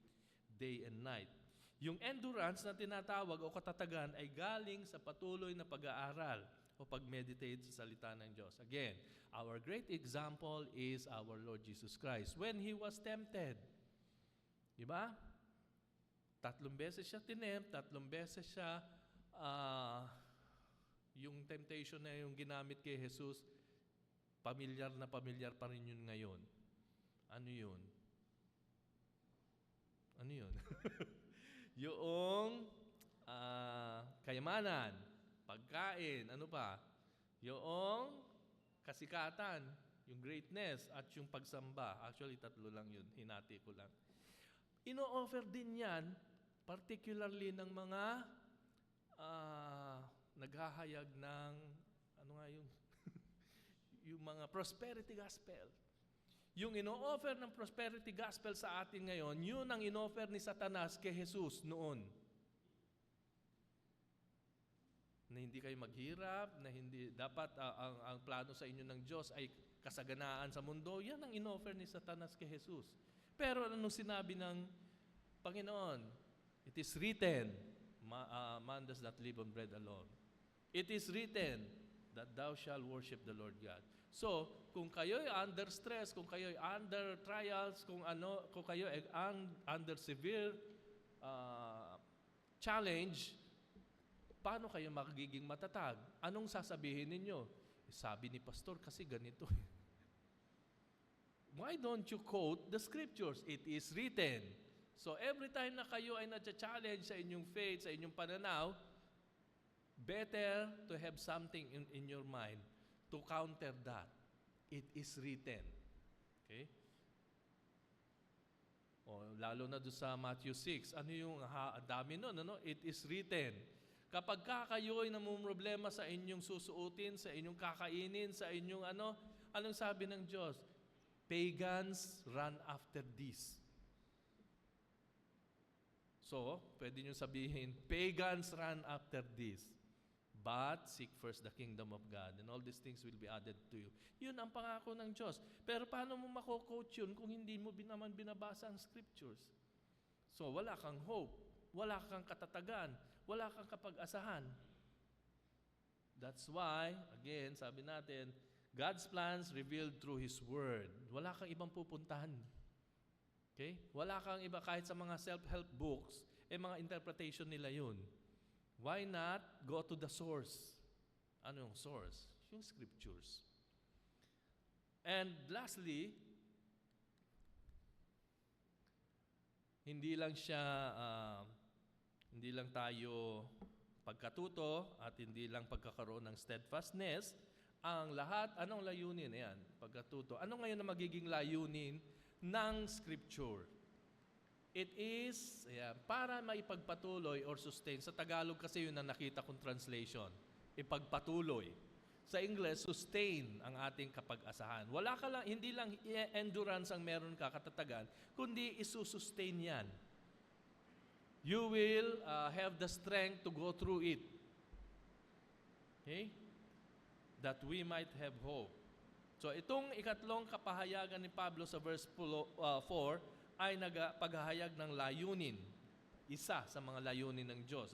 day and night. Yung endurance na tinatawag o katatagan ay galing sa patuloy na pag-aaral o pag-meditate sa salita ng Diyos. Again, our great example is our Lord Jesus Christ. When He was tempted, di ba? 3 beses siya tinempt, 3 beses siya, yung temptation na yung ginamit kay Jesus, pamilyar na pamilyar pa rin yun ngayon. Ano yun? Ano yun? Yung kayamanan, pagkain, ano pa? Yung kasikatan, yung greatness, at yung pagsamba. Actually, 3 lang yun. Hinati ko lang. Ino-offer din yan, particularly ng mga naghahayag ng, ano nga yun? Yung mga prosperity gospel. Yung ino-offer ng prosperity gospel sa atin ngayon, yun ang ino-offer ni Satanas kay Jesus noon. Na hindi kayo maghirap, na hindi dapat ang plano sa inyo ng Diyos ay kasaganaan sa mundo, yan ang ino-offer ni Satanas kay Jesus. Pero anong sinabi ng Panginoon? It is written, man does not live on bread alone. It is written that thou shalt worship the Lord God. So, kung kayo'y under stress, kung kayo'y under trials, kung kayo ay under severe challenge, paano kayo magiging matatag? Anong sasabihin ninyo? Sabi ni pastor kasi ganito. Why don't you quote the scriptures? It is written. So every time na kayo ay na-challenge sa inyong faith, sa inyong pananaw, better to have something in your mind to counter that. It is written. Okay? O, lalo na doon sa Matthew 6. Ano yung dami nun? Ano? It is written. Kapag kayo ay namumroblema sa inyong susuotin, sa inyong kakainin, sa inyong anong sabi ng Diyos? Pagans run after this. So, pwede nyo sabihin, pagans run after this. But seek first the kingdom of God and all these things will be added to you. Yun ang pangako ng Diyos. Pero paano mo mako-coach yun kung hindi mo naman binabasa ang scriptures? So, wala kang hope. Wala kang katatagan. Wala kang kapag-asahan. That's why, again, sabi natin, God's plans revealed through His Word. Wala kang ibang pupuntahan. Okay? Wala kang iba kahit sa mga self-help books, mga interpretation nila yun. Why not go to the source? Ano yung source? Yung scriptures. And lastly, hindi lang tayo pagkatuto at hindi lang pagkakaroon ng steadfastness, ang lahat, anong layunin? Ayan, pagkatuto. Ano ngayon na magiging layunin ng scripture? It is para maipagpatuloy or sustain. Sa Tagalog kasi yun ang nakita kong translation. Ipagpatuloy. Sa English, sustain ang ating kapag-asahan. Wala ka lang, hindi lang endurance ang meron ka katatagan, kundi isusustain yan. You will have the strength to go through it. Okay? That we might have hope. So itong ikatlong kapahayagan ni Pablo sa verse 4, ay paghahayag ng layunin. Isa sa mga layunin ng Diyos.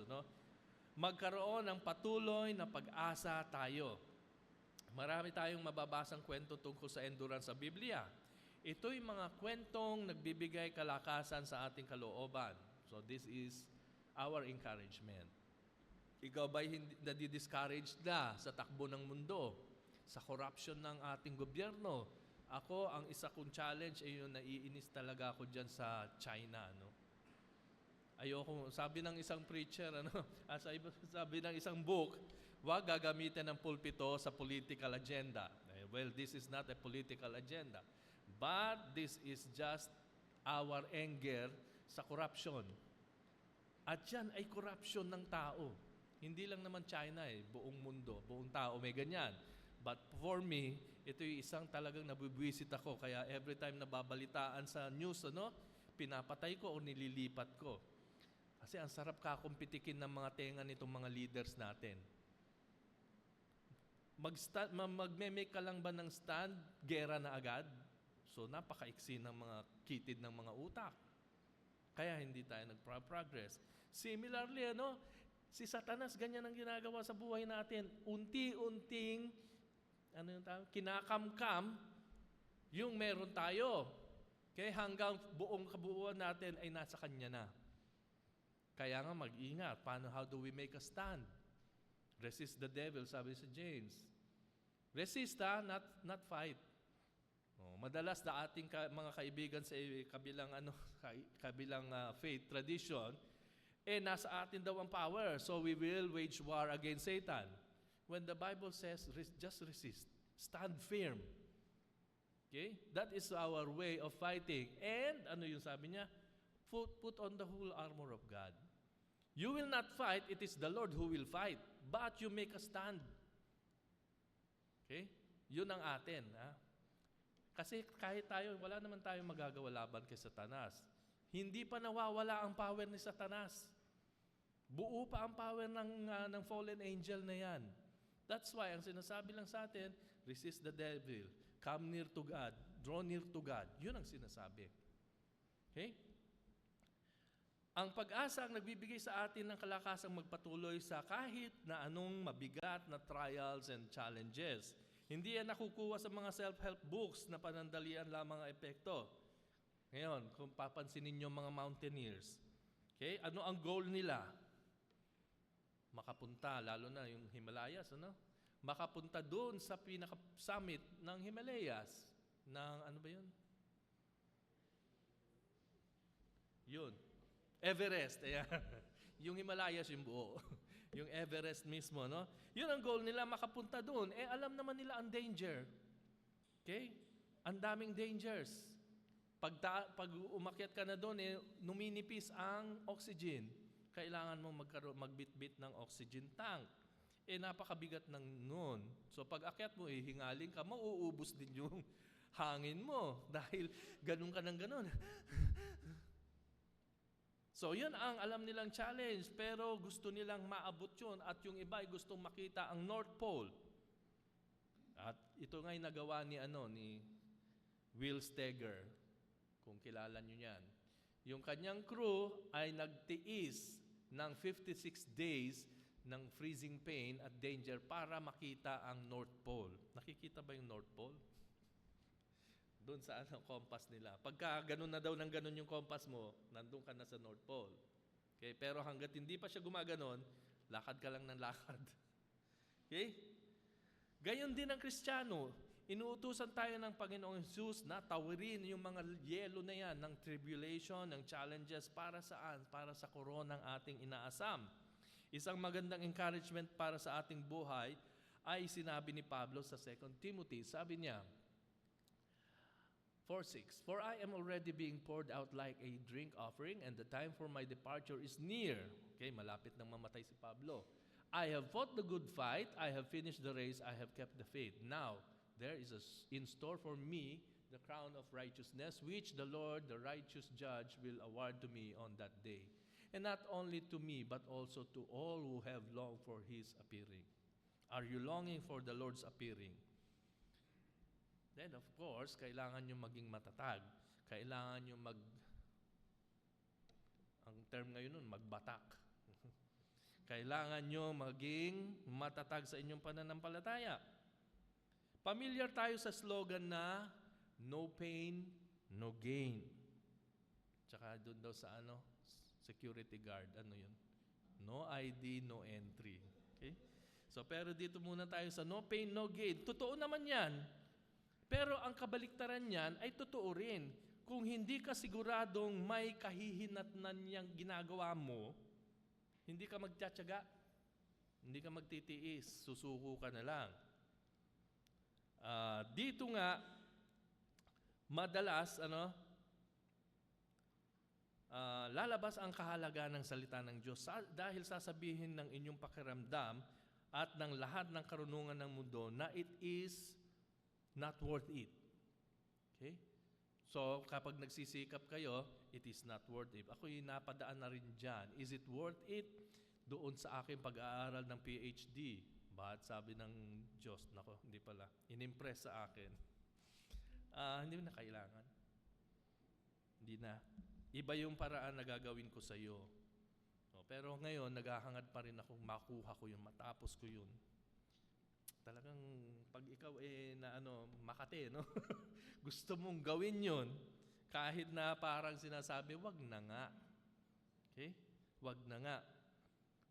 Magkaroon ng patuloy na pag-asa tayo. Marami tayong mababasang kwento tungkol sa endurance sa Biblia. Ito'y mga kwentong nagbibigay kalakasan sa ating kalooban. So this is our encouragement. Ikaw ba'y nadi-discouraged na sa takbo ng mundo? Sa corruption ng ating gobyerno? Ako, ang isa kong challenge ay yung naiinis talaga ako dyan sa China. Ayoko, sabi ng isang preacher, sabi ng isang book, wag gagamitin ng pulpito sa political agenda. Well, this is not a political agenda. But this is just our anger sa corruption. At yan ay corruption ng tao. Hindi lang naman China buong mundo, buong tao may ganyan. But for me, Ito yung isang talagang nabibwisit ako. Kaya every time nababalitaan sa news, pinapatay ko o nililipat ko. Kasi ang sarap kakumpitikin ng mga tenga nitong mga leaders natin. Magme-make ka lang ba ng stand, gera na agad? So napakaiksi ng mga kitid ng mga utak. Kaya hindi tayo nagpa-progress. Similarly, si Satanas ganyan ang ginagawa sa buhay natin. Unti-unting kinakamkam yung meron tayo. Okay, hanggang buong kabuuan natin ay nasa kanya na. Kaya nga mag-ingat. How do we make a stand? Resist the devil, sabi sa James. Resist, not fight. Madalas na ating mga kaibigan sa kabilang faith tradition, nasa atin daw ang power. So we will wage war against Satan. When the Bible says, just resist. Stand firm. Okay? That is our way of fighting. And, yung sabi niya? Put on the whole armor of God. You will not fight, it is the Lord who will fight. But you make a stand. Okay? Yun ang atin. Kasi kahit tayo, wala naman tayong magagawa laban kay Satanas. Hindi pa nawawala ang power ni Satanas. Buo pa ang power ng fallen angel na yan. That's why, ang sinasabi lang sa atin, resist the devil, come near to God, draw near to God. Yun ang sinasabi. Okay? Ang pag-asa ang nagbibigay sa atin ng kalakasang magpatuloy sa kahit na anong mabigat na trials and challenges. Hindi yan nakukuha sa mga self-help books na panandalian lamang ang epekto. Ngayon, kung papansinin niyo mga mountaineers, okay, ano ang goal nila? Makapunta, lalo na yung Himalayas, makapunta doon sa pinaka-summit ng Himalayas, ng ano ba yun? Yun. Everest, ayan. Yung Himalayas yung buo. Yung Everest mismo, Yun ang goal nila, makapunta doon. Alam naman nila ang danger. Okay? Ang daming dangers. Pag umakyat ka na doon, numinipis ang oxygen. Kailangan mo magbitbit ng oxygen tank. Napakabigat ng noon. So pag akyat mo, hingaling ka, mauubos din yung hangin mo. Dahil ganun ka ng ganun. So yun ang alam nilang challenge. Pero gusto nilang maabot yun. At yung iba ay gustong makita ang North Pole. At ito nga'y nagawa ni Will Steger. Kung kilala nyo yan. Yung kanyang crew ay nagtiis ng 56 days ng freezing pain at danger para makita ang North Pole. Nakikita ba yung North Pole? Doon sa compass nila. Pagka ganun na daw ng ganun yung compass mo, nandun ka na sa North Pole. Okay? Pero hanggat hindi pa siya gumaganon, lakad ka lang ng lakad. Okay? Gayon din ang Kristiyano. Inuutusan tayo ng Panginoong Jesus na tawirin yung mga yelo na yan ng tribulation, ng challenges para saan? Para sa koronang ating inaasam. Isang magandang encouragement para sa ating buhay ay sinabi ni Pablo sa 2 Timothy. Sabi niya, 4:6, For I am already being poured out like a drink offering, and the time for my departure is near. Okay, malapit nang mamatay si Pablo. I have fought the good fight, I have finished the race, I have kept the faith. Now, there is in store for me the crown of righteousness, which the Lord, the righteous judge, will award to me on that day. And not only to me, but also to all who have longed for His appearing. Are you longing for the Lord's appearing? Then, of course, kailangan nyo maging matatag. Kailangan nyo ang term ngayon nun, magbatak. Kailangan nyo maging matatag sa inyong pananampalataya. Familiar tayo sa slogan na, no pain, no gain. Tsaka doon daw sa security guard, yun? No ID, no entry. Okay? So, pero dito muna tayo sa no pain, no gain. Totoo naman yan. Pero ang kabaliktaran niyan ay totoo rin. Kung hindi ka siguradong may kahihinatnan niyang ginagawa mo, hindi ka magtsatsaga, hindi ka magtitiis, susuko ka na lang. Dito nga, madalas, lalabas ang kahalagahan ng salita ng Diyos dahil sasabihin ng inyong pakiramdam at ng lahat ng karunungan ng mundo na it is not worth it. Okay? So, kapag nagsisikap kayo, it is not worth it. Ako'y napadaan na rin dyan. Is it worth it? Doon sa aking pag-aaral ng PhD. Bakit sabi ng Diyos? Nako, hindi pala. Inimpress sa akin. Hindi na kailangan. Hindi na. Iba yung paraan na gagawin ko sa iyo. Pero ngayon, naghahangad pa rin akong makuha ko yun, matapos ko yun. Talagang pag ikaw Makati, no? Gusto mong gawin yun, kahit na parang sinasabi, wag na nga. Okay? Wag na nga.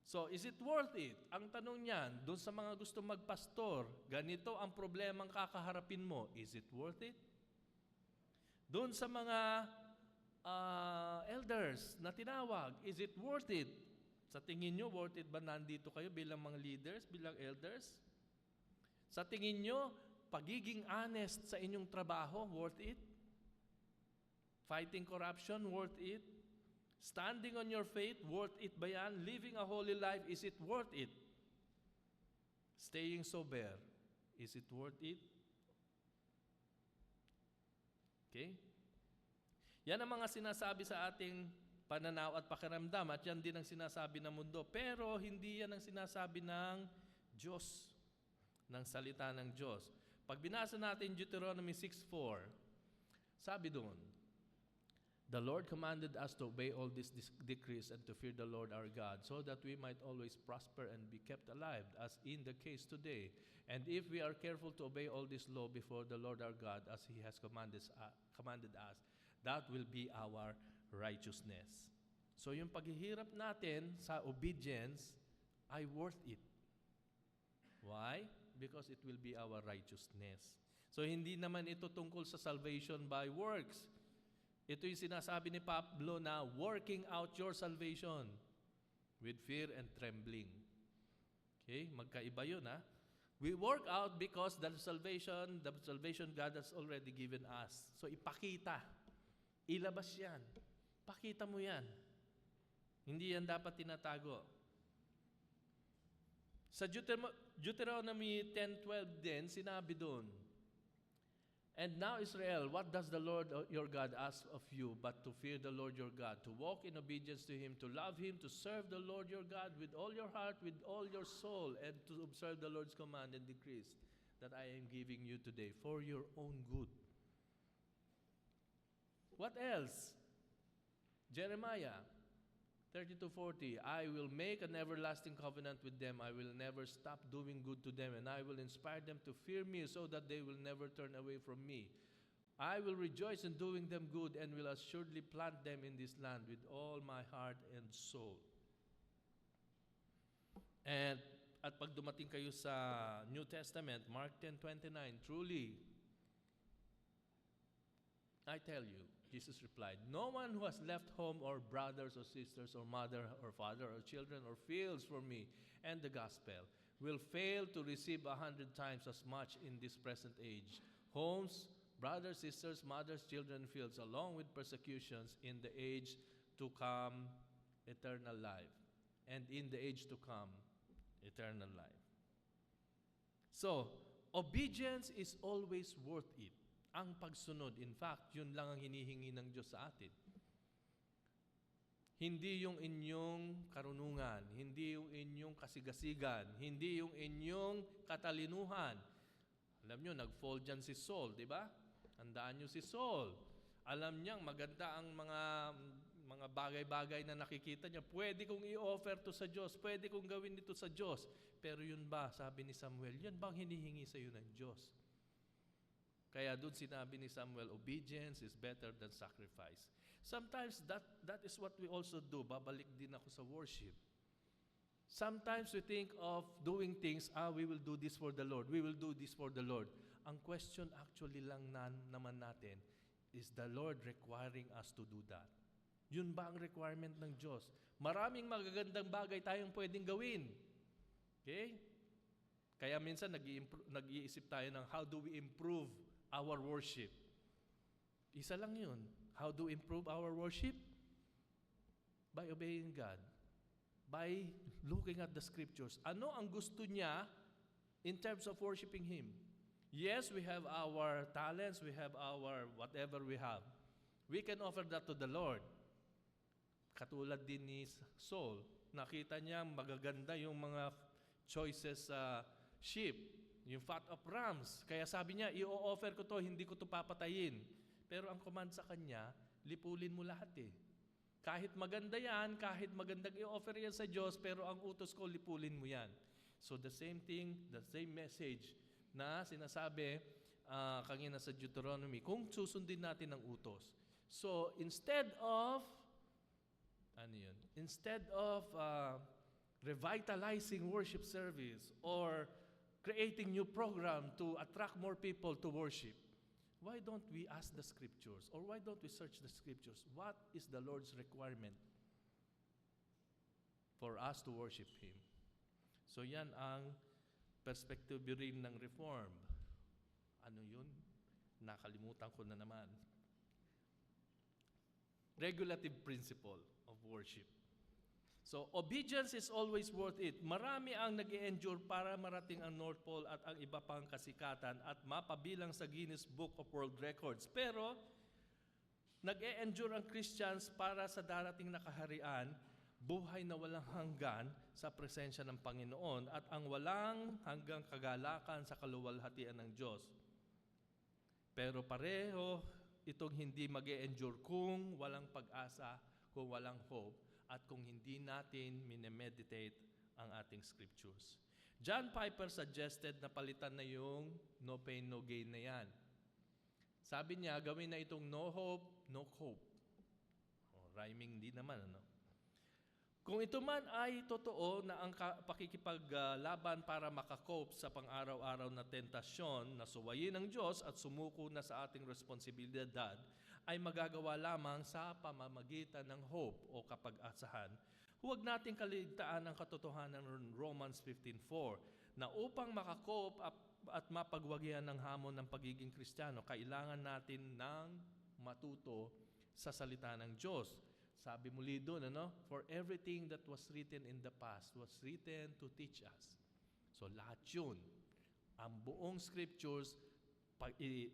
So, is it worth it? Ang tanong niyan, doon sa mga gusto magpastor, ganito ang problemang kakaharapin mo. Is it worth it? Doon sa mga elders na tinawag, is it worth it? Sa tingin nyo, worth it ba nandito kayo bilang mga leaders, bilang elders? Sa tingin nyo, pagiging honest sa inyong trabaho, worth it? Fighting corruption, worth it? Standing on your faith, worth it ba yan? Living a holy life, is it worth it? Staying sober, is it worth it? Okay? Yan ang mga sinasabi sa ating pananaw at pakiramdam at yan din ang sinasabi ng mundo. Pero hindi yan ang sinasabi ng Diyos, ng salita ng Diyos. Pag binasa natin Deuteronomy 6:4, sabi doon, the Lord commanded us to obey all these decrees and to fear the Lord our God, so that we might always prosper and be kept alive, as in the case today. And if we are careful to obey all this law before the Lord our God, as He has commanded us, that will be our righteousness. So yung paghihirap natin sa obedience ay worth it. Why? Because it will be our righteousness. So hindi naman ito tungkol sa salvation by works. Ito yung sinasabi ni Pablo na working out your salvation with fear and trembling. Okay? Magkaiba yun, ha? We work out because the salvation God has already given us. So ipakita. Ilabas yan. Pakita mo yan. Hindi yan dapat tinatago. Sa Deuteronomy 10:12 din, sinabi doon, and now Israel, what does the Lord your God ask of you but to fear the Lord your God, to walk in obedience to Him, to love Him, to serve the Lord your God with all your heart, with all your soul, and to observe the Lord's command and decrees that I am giving you today for your own good. What else? Jeremiah 32:40, I will make an everlasting covenant with them. I will never stop doing good to them, and I will inspire them to fear me so that they will never turn away from me. I will rejoice in doing them good and will assuredly plant them in this land with all my heart and soul. At pag dumating kayo sa New Testament, Mark 10:29, truly, I tell you, Jesus replied, no one who has left home or brothers or sisters or mother or father or children or fields for me and the gospel will fail to receive 100 times as much in this present age. Homes, brothers, sisters, mothers, children, fields, along with persecutions in the age to come, eternal life. And in the age to come, eternal life. So, obedience is always worth it. Ang pagsunod, in fact, yun lang ang hinihingi ng Diyos sa atin. Hindi yung inyong karunungan, hindi yung inyong kasigasigan, hindi yung inyong katalinuhan. Alam nyo, nag-fall dyan si Saul, di ba? Handaan nyo si Saul. Alam niyang maganda ang mga bagay-bagay na nakikita niya. Pwede kong i-offer to sa Diyos, pwede kong gawin dito sa Diyos. Pero yun ba, sabi ni Samuel, yun bang hinihingi sa iyo ng Diyos? Kaya doon sinabi ni Samuel, obedience is better than sacrifice. Sometimes that is what we also do. Babalik din ako sa worship. Sometimes we think of doing things, we will do this for the Lord. We will do this for the Lord. Ang question actually lang naman natin, is the Lord requiring us to do that? Yun ba ang requirement ng Diyos? Maraming magagandang bagay tayong pwedeng gawin. Okay? Kaya minsan nag-iisip tayo ng how do we improve our worship. Isa lang yun. How do we improve our worship? By obeying God. By looking at the scriptures. Ano ang gusto niya in terms of worshiping Him? Yes, we have our talents, we have our whatever we have. We can offer that to the Lord. Katulad din ni Saul, nakita niya magaganda yung mga choices sa sheep, yung fat of rams. Kaya sabi niya, i-offer ko to, hindi ko to papatayin. Pero ang command sa kanya, lipulin mo lahat eh. Kahit maganda yan, kahit magandang i-offer yan sa Diyos, pero ang utos ko, lipulin mo yan. So the same thing, the same message na sinasabi kanina sa Deuteronomy, kung susundin natin ang utos. So instead of revitalizing worship service or creating new program to attract more people to worship, why don't we ask the scriptures or why don't we search the scriptures? What is the Lord's requirement for us to worship Him? So yan ang perspective rin ng reform. Ano yun? Nakalimutan ko na naman. Regulative principle of worship. So, obedience is always worth it. Marami ang nag-i-endure para marating ang North Pole at ang iba pang kasikatan at mapabilang sa Guinness Book of World Records. Pero, nag-i-endure ang Christians para sa darating na kaharian, buhay na walang hanggan sa presensya ng Panginoon at ang walang hanggang kagalakan sa kaluwalhatian ng Diyos. Pero pareho itong hindi mag-e-endure kung walang pag-asa, kung walang hope, at kung hindi natin minemeditate ang ating scriptures. John Piper suggested na palitan na yung no pain, no gain na yan. Sabi niya, gawin na itong no hope, no cope. Rhyming din naman, ano? Kung ito man ay totoo na ang pakikipaglaban para makakope sa pang-araw-araw na tentasyon na suwayin ng Diyos at sumuko na sa ating responsibilidad, ay magagawa lamang sa pamamagitan ng hope o kapag-asahan, huwag nating kaligtaan ang katotohanan ng Romans 15:4 na upang makakope at mapagwagyan ng hamon ng pagiging Kristiyano, kailangan natin ng matuto sa salita ng Diyos. Sabi muli doon, for everything that was written in the past was written to teach us. So lahat yun, ang buong scriptures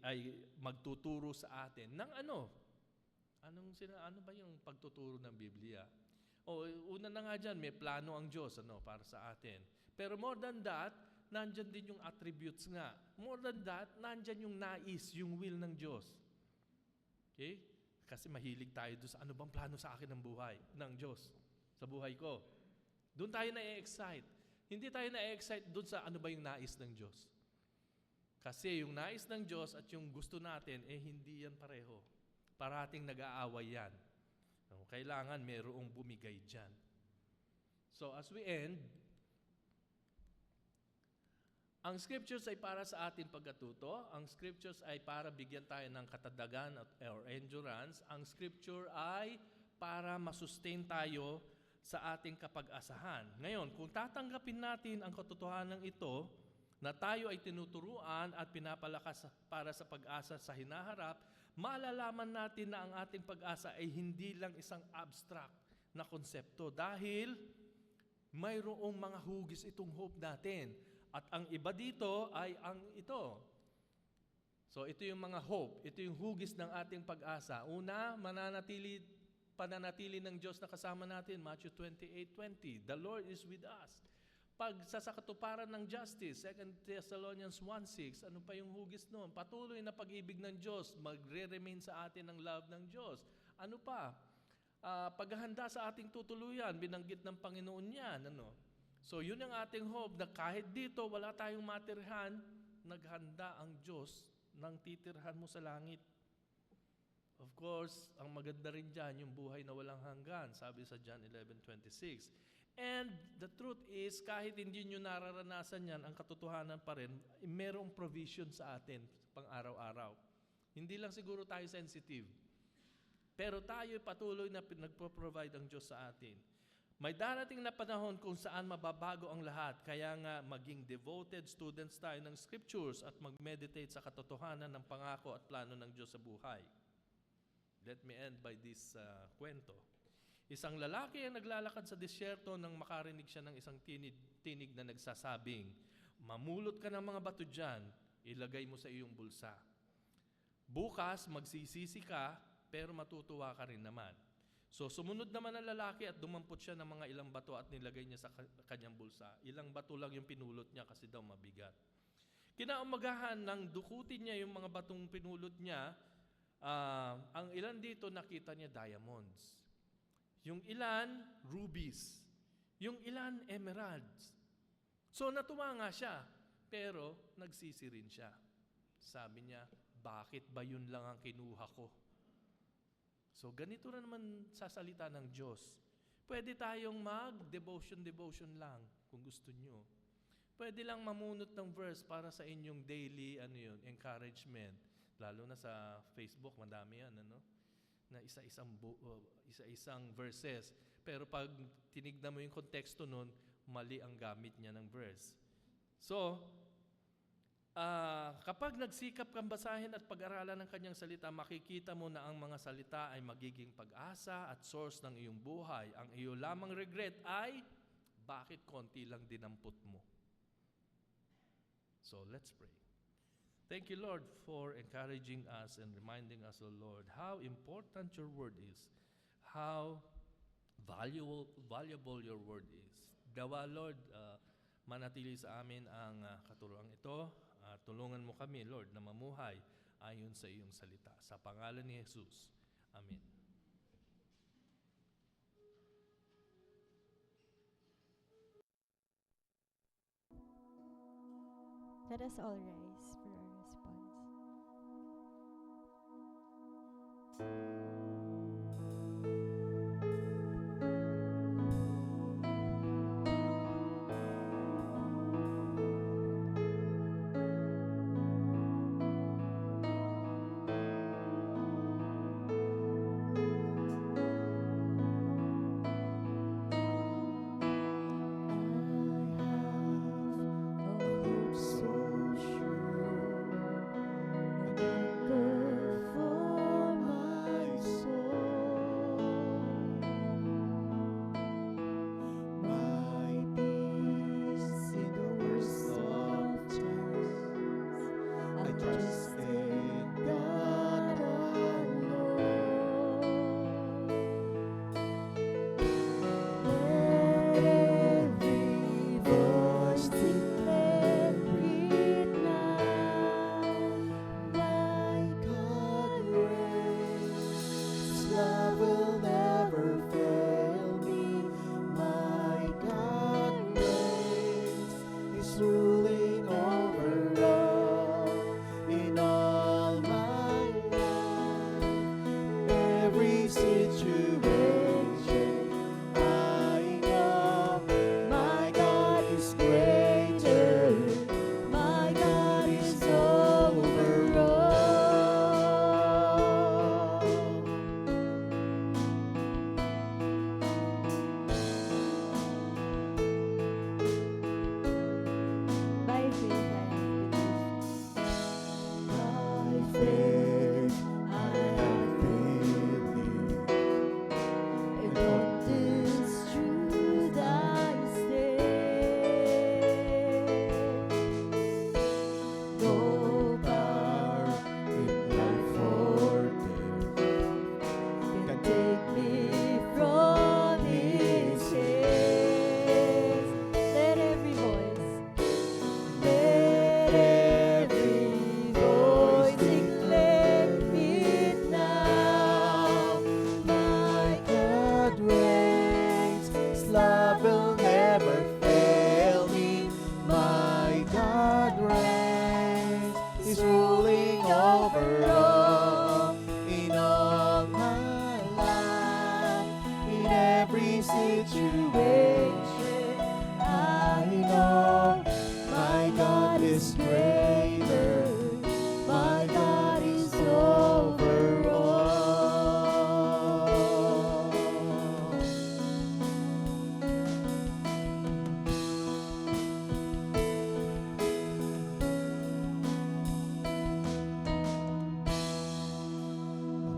ay magtuturo sa atin ng ano? Ano ba yung pagtuturo ng Biblia? Una na nga dyan, may plano ang Diyos para sa atin. Pero more than that, nandyan din yung attributes nga. More than that, nandyan yung nais, yung will ng Diyos. Okay? Kasi mahilig tayo doon sa ano bang plano sa akin ng buhay, ng Diyos, sa buhay ko. Doon tayo na-excite. Hindi tayo na-excite doon sa ano ba yung nais ng Diyos. Kasi yung nais ng Diyos at yung gusto natin, hindi yan pareho. Parating nag-aaway yan. Kailangan mayroong bumigay dyan. So as we end, ang scriptures ay para sa ating pagkatuto. Ang scriptures ay para bigyan tayo ng katadagan or endurance. Ang scripture ay para masustain tayo sa ating kapag-asahan. Ngayon, kung tatanggapin natin ang katotohanan ito, na tayo ay tinuturuan at pinapalakas para sa pag-asa sa hinaharap, malalaman natin na ang ating pag-asa ay hindi lang isang abstract na konsepto dahil mayroong mga hugis itong hope natin. At ang iba dito ay ang ito. So ito yung mga hope, ito yung hugis ng ating pag-asa. Una, pananatili ng Diyos na kasama natin, Matthew 28:20. The Lord is with us. Pag sa katuparan ng justice, 2 Thessalonians 1:6, ano pa yung hugis noon? Patuloy na pag-ibig ng Diyos, magre-remain sa atin ang love ng Diyos. Ano pa? Paghahanda sa ating tutuluyan, binanggit ng Panginoon yan. So yun ang ating hope na kahit dito wala tayong matirhan, naghanda ang Diyos ng titirhan mo sa langit. Of course, ang maganda rin dyan, yung buhay na walang hanggan, sabi sa John 11:26. And the truth is, kahit hindi nyo nararanasan yan, ang katotohanan pa rin, merong provision sa atin pang araw-araw. Hindi lang siguro tayo sensitive, pero tayo patuloy na nagpo-provide ang Diyos sa atin. May darating na panahon kung saan mababago ang lahat, kaya nga maging devoted students tayo ng scriptures at mag-meditate sa katotohanan ng pangako at plano ng Diyos sa buhay. Let me end by this kwento. Isang lalaki ang naglalakad sa disyerto nang makarinig siya ng isang tinig na nagsasabing, "Mamulot ka ng mga bato dyan." Ilagay mo sa iyong bulsa. Bukas, magsisisi ka, pero matutuwa ka rin naman. So, sumunod naman ang lalaki at dumampot siya ng mga ilang bato at nilagay niya sa kanyang bulsa. Ilang bato lang yung pinulot niya kasi daw mabigat. Kinaumagahan nang dukutin niya yung mga batong pinulot niya, ang ilan dito nakita niya diamonds. Yung ilan, rubies. Yung ilan, emeralds. So, natuwa nga siya, pero nagsisi rin siya. Sabi niya, bakit ba yun lang ang kinuha ko? So, ganito na naman sa salita ng Diyos. Pwede tayong mag-devotion lang kung gusto nyo. Pwede lang mamunot ng verse para sa inyong daily encouragement. Lalo na sa Facebook, madami yan, na isa-isang verses. Pero pag tinignan mo yung konteksto nun, mali ang gamit niya ng verse. So, kapag nagsikap kang basahin at pag-aralan ng kanyang salita, makikita mo na ang mga salita ay magiging pag-asa at source ng iyong buhay. Ang iyo lamang regret ay, bakit konti lang dinampot mo? So, let's pray. Thank you, Lord, for encouraging us and reminding us, O Lord, how important your word is, how valuable your word is. Dawa, Lord, manatili sa amin ang katuruan ito. Tulungan mo kami, Lord, na mamuhay ayon sa iyong salita. Sa pangalan ni Jesus. Amen. Let us all rise for our response.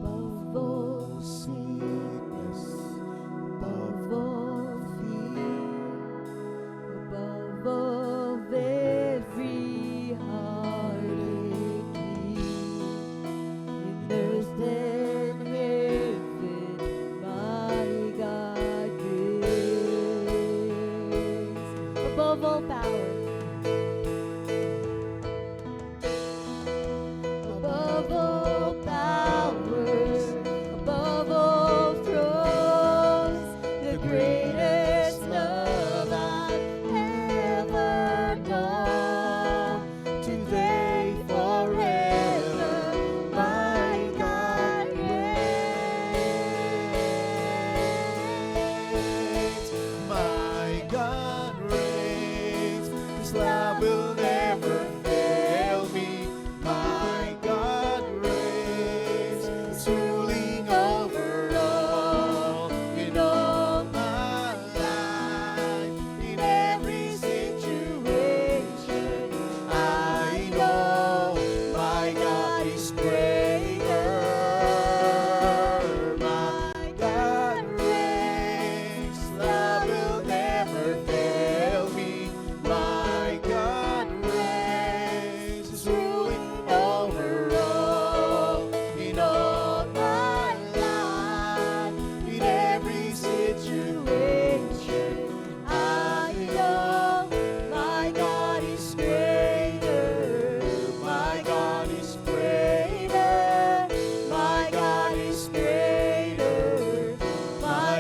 Above all sickness, above all fear.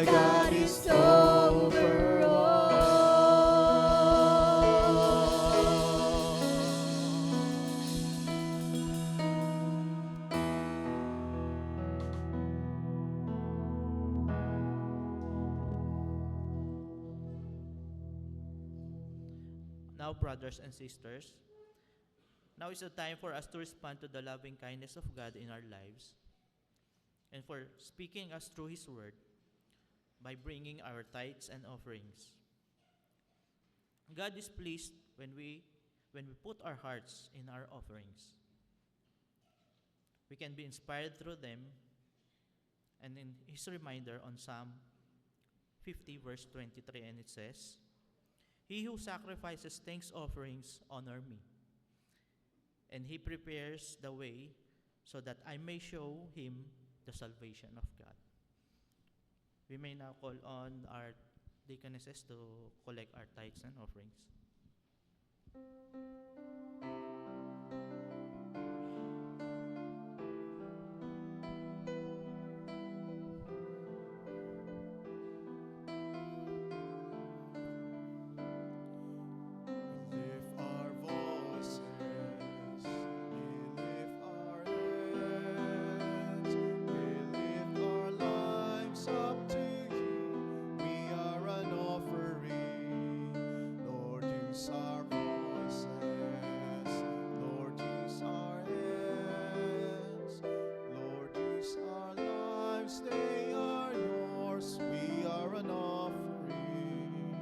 My God is over all. Now, brothers and sisters, now is the time for us to respond to the loving kindness of God in our lives and for speaking us through His word by bringing our tithes and offerings. God is pleased when we put our hearts in our offerings. We can be inspired through them, and in His reminder on Psalm 50 verse 23, and it says, "He who sacrifices thanks offerings honor me, and he prepares the way so that I may show him the salvation of God." We may now call on our deaconesses to collect our tithes and offerings. Lift our voices, we lift our hands, we lift our lives up to you. We are an offering. Lord, use our voices. Lord, use our hands. Lord, use our lives. They are yours. We are an offering.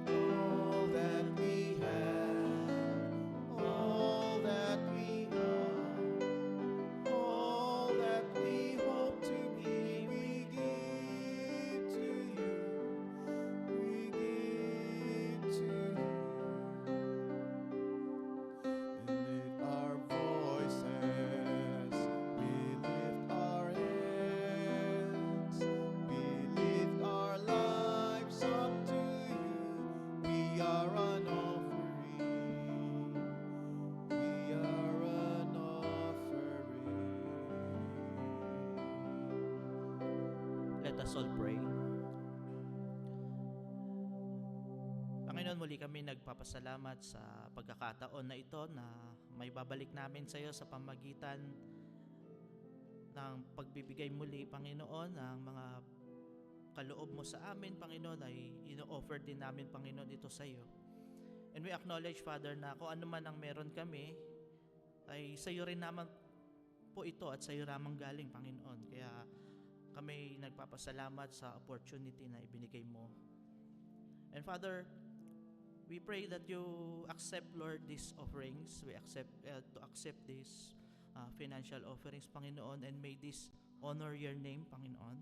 All that we have, all that we are, all that we hope to be, we give to you. We give to you. Lift our voices, we lift our hands, we lift our lives up to you. We are an offering. We are an offering. Let us all pray. Panginoon, muli kami nagpapasalamat sa pagkakataon na ito na may babalik namin sa iyo sa pamagitan ng pagbibigay muli, Panginoon, ng mga kaloob mo sa amin, Panginoon, ay ino-offer din namin, Panginoon, ito sa iyo. And we acknowledge, Father, na kung ano man ang meron kami, ay sa iyo rin naman po ito at sa iyo ramang galing, Panginoon. Kaya kami nagpapasalamat sa opportunity na ibinigay mo. And Father, we pray that you accept, Lord, these offerings. We accept these financial offerings, Panginoon, and may this honor your name, Panginoon.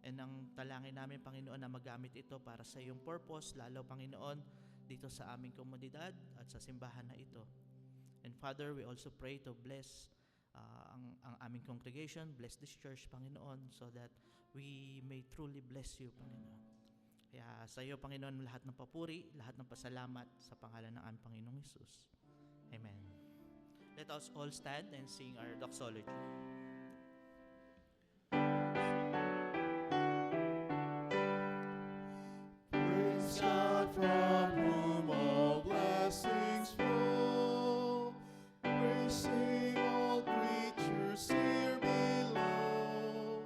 And ang talangin namin, Panginoon, na magamit ito para sa iyong purpose, lalo, Panginoon, dito sa aming komunidad at sa simbahan na ito. And Father, we also pray to bless ang aming congregation, bless this church, Panginoon, so that we may truly bless you, Panginoon. Kaya sa iyo, Panginoon, lahat ng papuri, lahat ng pasalamat sa pangalan ng aming Panginoong Hesus. Amen. Let us all stand and sing our doxology. Praise God from whom all blessings flow. Praise Him, all creatures here below.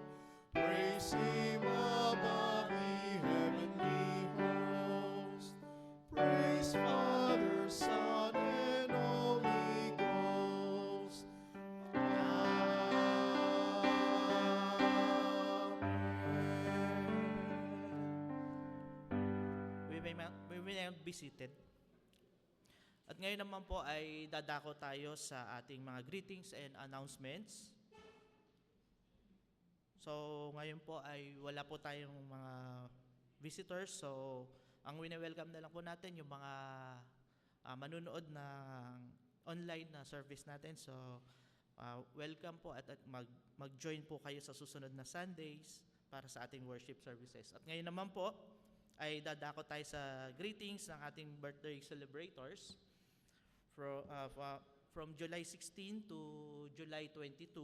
Praise Him above the heavenly host. Praise Father, Son, and Holy Ghost. We may now be seated. At ngayon naman po ay dadako tayo sa ating mga greetings and announcements. So ngayon po ay wala po tayong mga visitors. So ang wini-welcome na lang po natin yung mga manunood ng online na service natin. So welcome po at mag-join po kayo sa susunod na Sundays para sa ating worship services. At ngayon naman po ay dadako tayo sa greetings ng ating birthday celebrators from July 16 to July 22.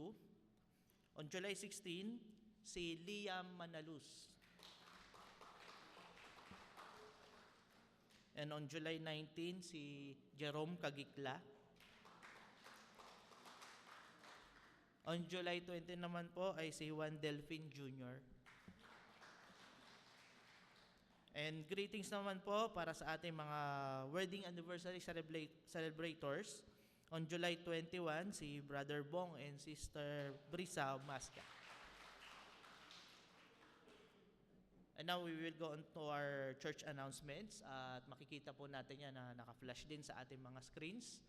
On July 16, si Liam Manaluz. And on July 19, si Jerome Kagikla. On July 20 naman po ay si Juan Delfin Jr. And greetings naman po para sa ating mga wedding anniversary celebrators. On July 21, si Brother Bong and Sister Brisa Masca. And now we will go on to our church announcements at makikita po natin yan na naka-flash din sa ating mga screens.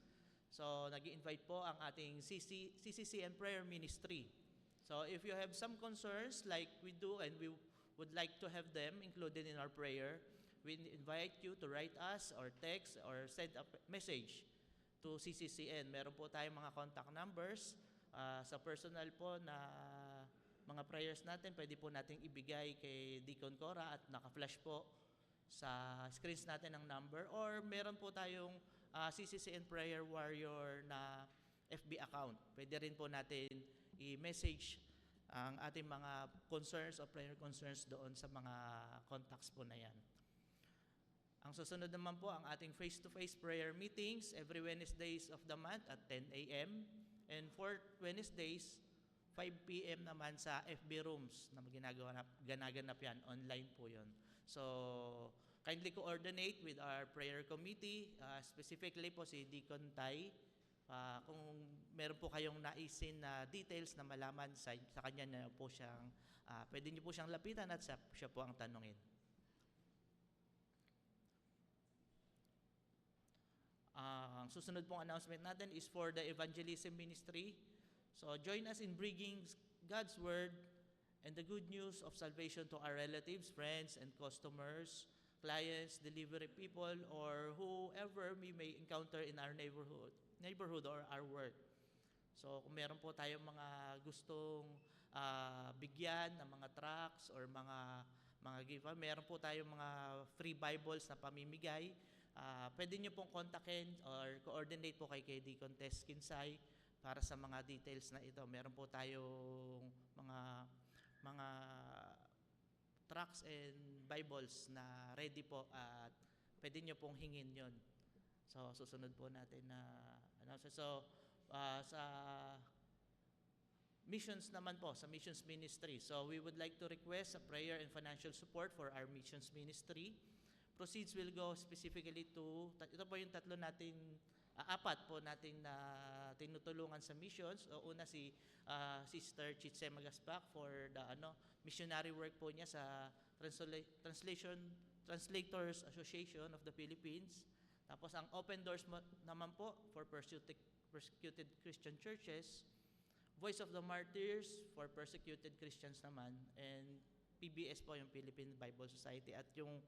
So nag-i-invite po ang ating CCC and Prayer Ministry. So if you have some concerns like we do and we would like to have them included in our prayer, we invite you to write us or text or send a message to CCCN. Meron po tayong mga contact numbers sa personal po na mga prayers natin, pwede po nating ibigay kay Deacon Cora at naka-flash po sa screens natin ang number, or meron po tayong CCCN Prayer Warrior na FB account. Pwede rin po natin i-message ang ating mga concerns o prayer concerns doon sa mga contacts po na yan. Ang susunod naman po ang ating face-to-face prayer meetings every Wednesdays of the month at 10 a.m. and for Wednesdays 5 p.m. naman sa FB rooms na ginaganap yan. Online po yun. So, kindly coordinate with our prayer committee, specifically po si Deacon Tai. Kung meron po kayong naisin na details na malaman sa kanya na po siyang, pwede niyo po siyang lapitan at siya po ang tanungin. Ang susunod pong announcement natin is for the evangelism ministry. So join us in bringing God's word and the good news of salvation to our relatives, friends, and customers, clients, delivery people, or whoever we may encounter in our neighborhood or our work. So kung meron po tayong mga gustong bigyan ng mga tracts or mga giveaway, meron po tayong mga free Bibles na pamimigay. Pwede nyo pong kontakin or coordinate po kay Deacon Tess Kinsay para sa mga details na ito. Meron po tayong mga tracts and Bibles na ready po at pwede nyo pong hingin yon. So, susunod po natin na announcement. So, sa missions naman po, sa missions ministry. So, we would like to request a prayer and financial support for our missions ministry. Proceeds will go specifically to, ito po yung tatlo natin, apat po natin na tinutulungan sa missions. O una si Sister Chitse Magaspak for the missionary work po niya sa Translators Association of the Philippines. Tapos ang Open Doors naman po for persecuted Christian churches. Voice of the Martyrs for persecuted Christians naman. And PBS po yung Philippine Bible Society. At yung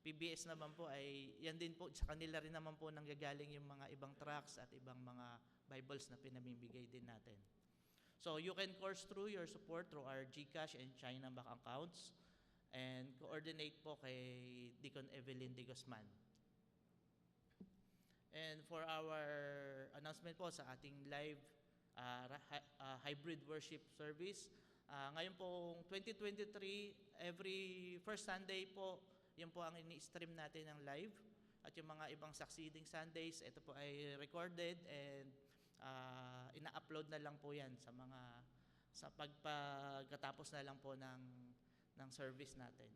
PBS naman po ay, yan din po, sa kanila rin naman po nanggagaling yung mga ibang tracts at ibang mga Bibles na pinamimigay din natin. So you can course through your support through our GCash and China Bank accounts and coordinate po kay Deacon Evelyn de Guzman. And for our announcement po sa ating live hybrid worship service, ngayon pong 2023, every first Sunday po, yun po ang ini-stream natin ng live. At yung mga ibang succeeding Sundays, ito po ay recorded and ina-upload na lang po yan sa pagkatapos na lang po ng service natin.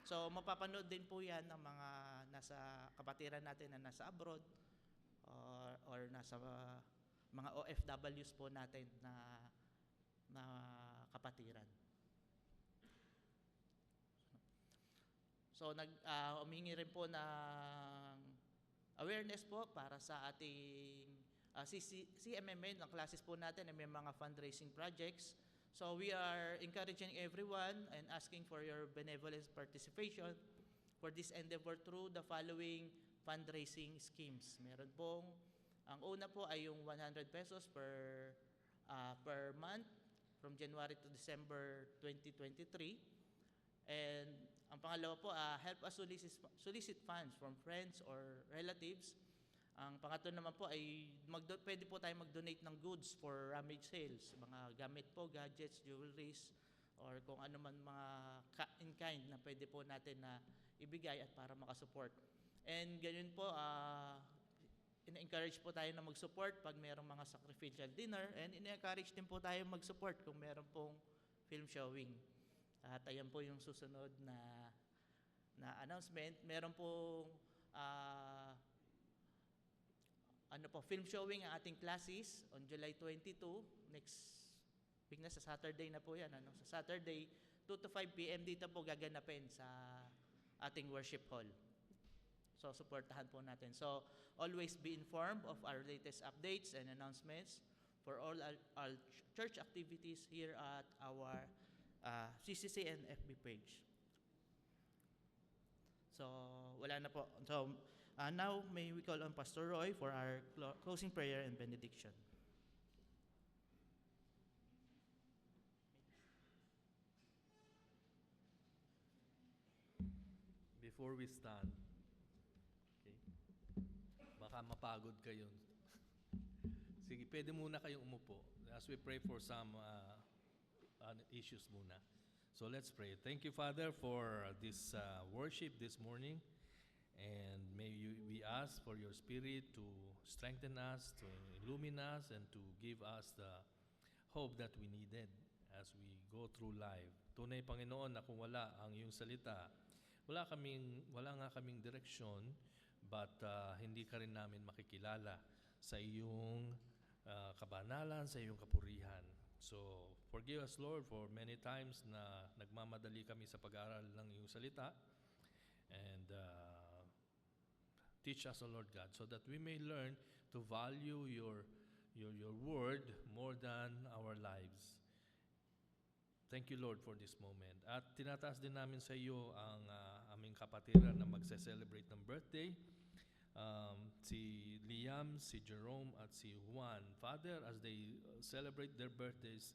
So mapapanood din po yan ng mga nasa kapatiran natin na nasa abroad or nasa mga OFWs po natin na kapatiran. So humingi rin po ng awareness po para sa ating CMMA, ng classes po natin, may mga fundraising projects. So we are encouraging everyone and asking for your benevolent participation for this endeavor through the following fundraising schemes. Meron pong, ang una po ay yung 100 pesos per month from January to December 2023. And ang pangalawa po, help us solicit funds from friends or relatives. Ang pangatlo naman po ay pwede po tayo mag-donate ng goods for rummage sales. Mga gamit po, gadgets, jewelries, or kung ano man mga in-kind na pwede po natin na ibigay at para makasupport. And ganyan po, in-encourage po tayo na mag-support pag mayroong mga sacrificial dinner, and in-encourage din po tayo mag-support kung mayroong pong film showing. At ayan po yung susunod na announcement. Meron pong film showing ang ating classes on July 22, next week na, sa Saturday na po yan. Sa Saturday, 2 to 5 p.m. dito po gaganapin sa ating worship hall. So, supportahan po natin. So, always be informed of our latest updates and announcements for all our church activities here at our CCC and FB page. So, wala na po. So, now may we call on Pastor Roy for our closing prayer and benediction. Before we stand, okay, baka mapagod kayo. Sige, pwede muna kayong umupo as we pray for some issues muna. So let's pray. Thank you, Father, for this worship this morning. And we ask for your Spirit to strengthen us, to illumine us, and to give us the hope that we needed as we go through life. Tunay, Panginoon, na kung wala ang iyong salita, wala nga kaming direksyon, but hindi ka rin namin makikilala sa iyong kabanalan, sa iyong kapurihan. So, forgive us, Lord, for many times na nagmamadali kami sa pag-aaral ng iyong salita. And teach us, O Lord God, so that we may learn to value your word more than our lives. Thank you, Lord, for this moment. At tinataas din namin sa iyo ang aming kapatiran na magse-celebrate ng birthday. Si Liam, si Jerome, at si Juan. Father, as they celebrate their birthdays,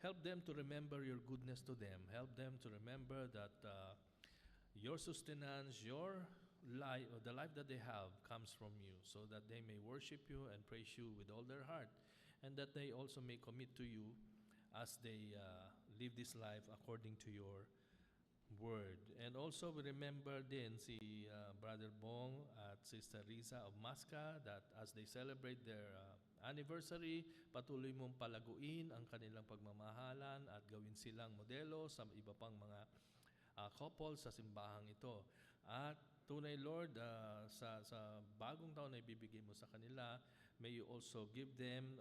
help them to remember your goodness to them. Help them to remember that your sustenance, your life, the life that they have comes from you, so that they may worship you and praise you with all their heart, and that they also may commit to you as they live this life according to your word. And also we remember din si Brother Bong at Sister Risa of Masca, that as they celebrate their anniversary, patuloy mong palaguin ang kanilang pagmamahalan at gawin silang modelo sa iba pang mga couple sa simbahang ito. At tunay, Lord, sa bagong taon na ibibigay mo sa kanila, may you also give them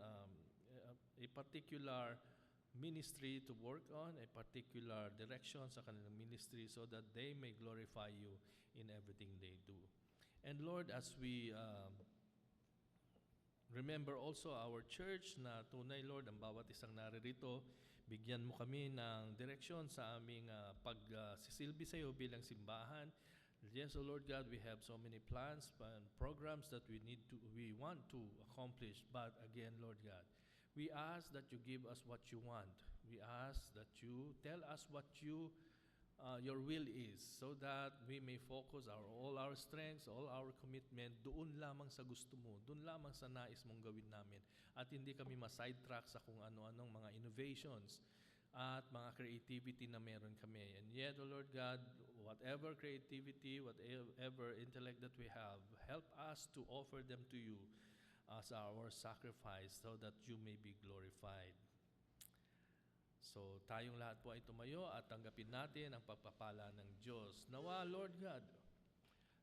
a particular ministry to work on, a particular direction sa kanilang ministry, so that they may glorify you in everything they do. And Lord, as we remember also our church, na tunay, Lord, ang bawat isang naririto, bigyan mo kami ng direksyon sa aming pagsisilbi sa iyo bilang simbahan. Yes, O Lord God, we have so many plans and programs that we want to accomplish. But again, Lord God, we ask that you give us what you want. We ask that you tell us what your will is, so that we may focus all our strengths, all our commitment doon lamang sa gusto mo, doon lamang sa nais mong gawin namin. At hindi kami ma-sidetrack sa kung ano-anong mga innovations at mga creativity na meron kami. And yet, O Lord God, whatever creativity, whatever intellect that we have, help us to offer them to you as our sacrifice, so that you may be glorified. So, tayong lahat po ay tumayo at tanggapin natin ang pagpapala ng Diyos. Nawa, Lord God,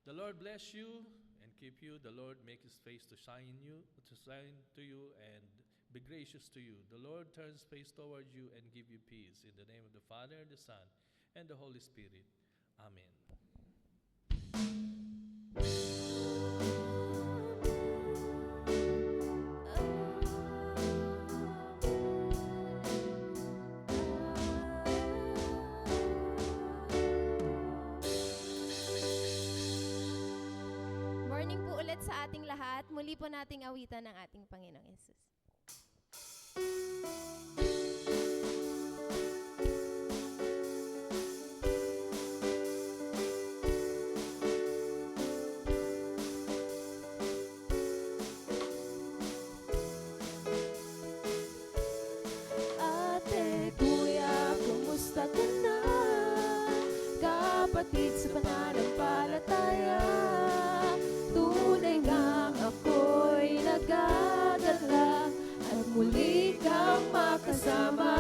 the Lord bless you and keep you. The Lord make His face to shine to you and be gracious to you. The Lord turn His face toward you and give you peace. In the name of the Father, the Son, and the Holy Spirit. Amen. Morning po ulit sa ating lahat. Muli po nating awitan ng ating Panginoong Yesus. Ate, kuya, kumusta? kapatid sa pananampalataya. Tunay nga ako'y nagdadala at muli kang makasama.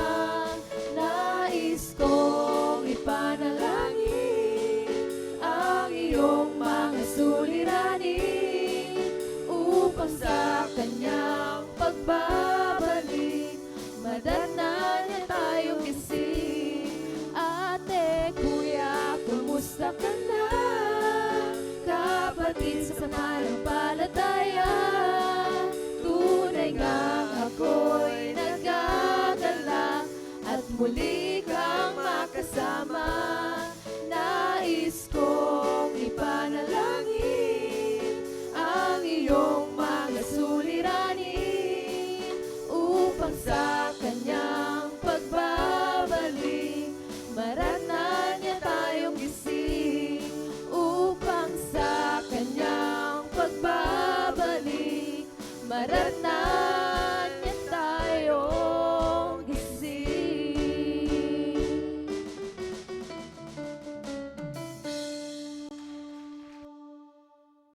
Nais kong ipanalangin ang iyong mga suliranin upang sa kanyang pagbabalik madatnan niya tayong gising. Ate, kuya, kumusta ka na? Kapatid sa pananampalataya, tunay nga ako'y nagdadala at muli kang makasama. Nais kong ipanalangin ang iyong mga suliranin upang sa kanyang pagbabalik maratnan niya tayong gising. Upang sa kanyang pagbabalik maratnan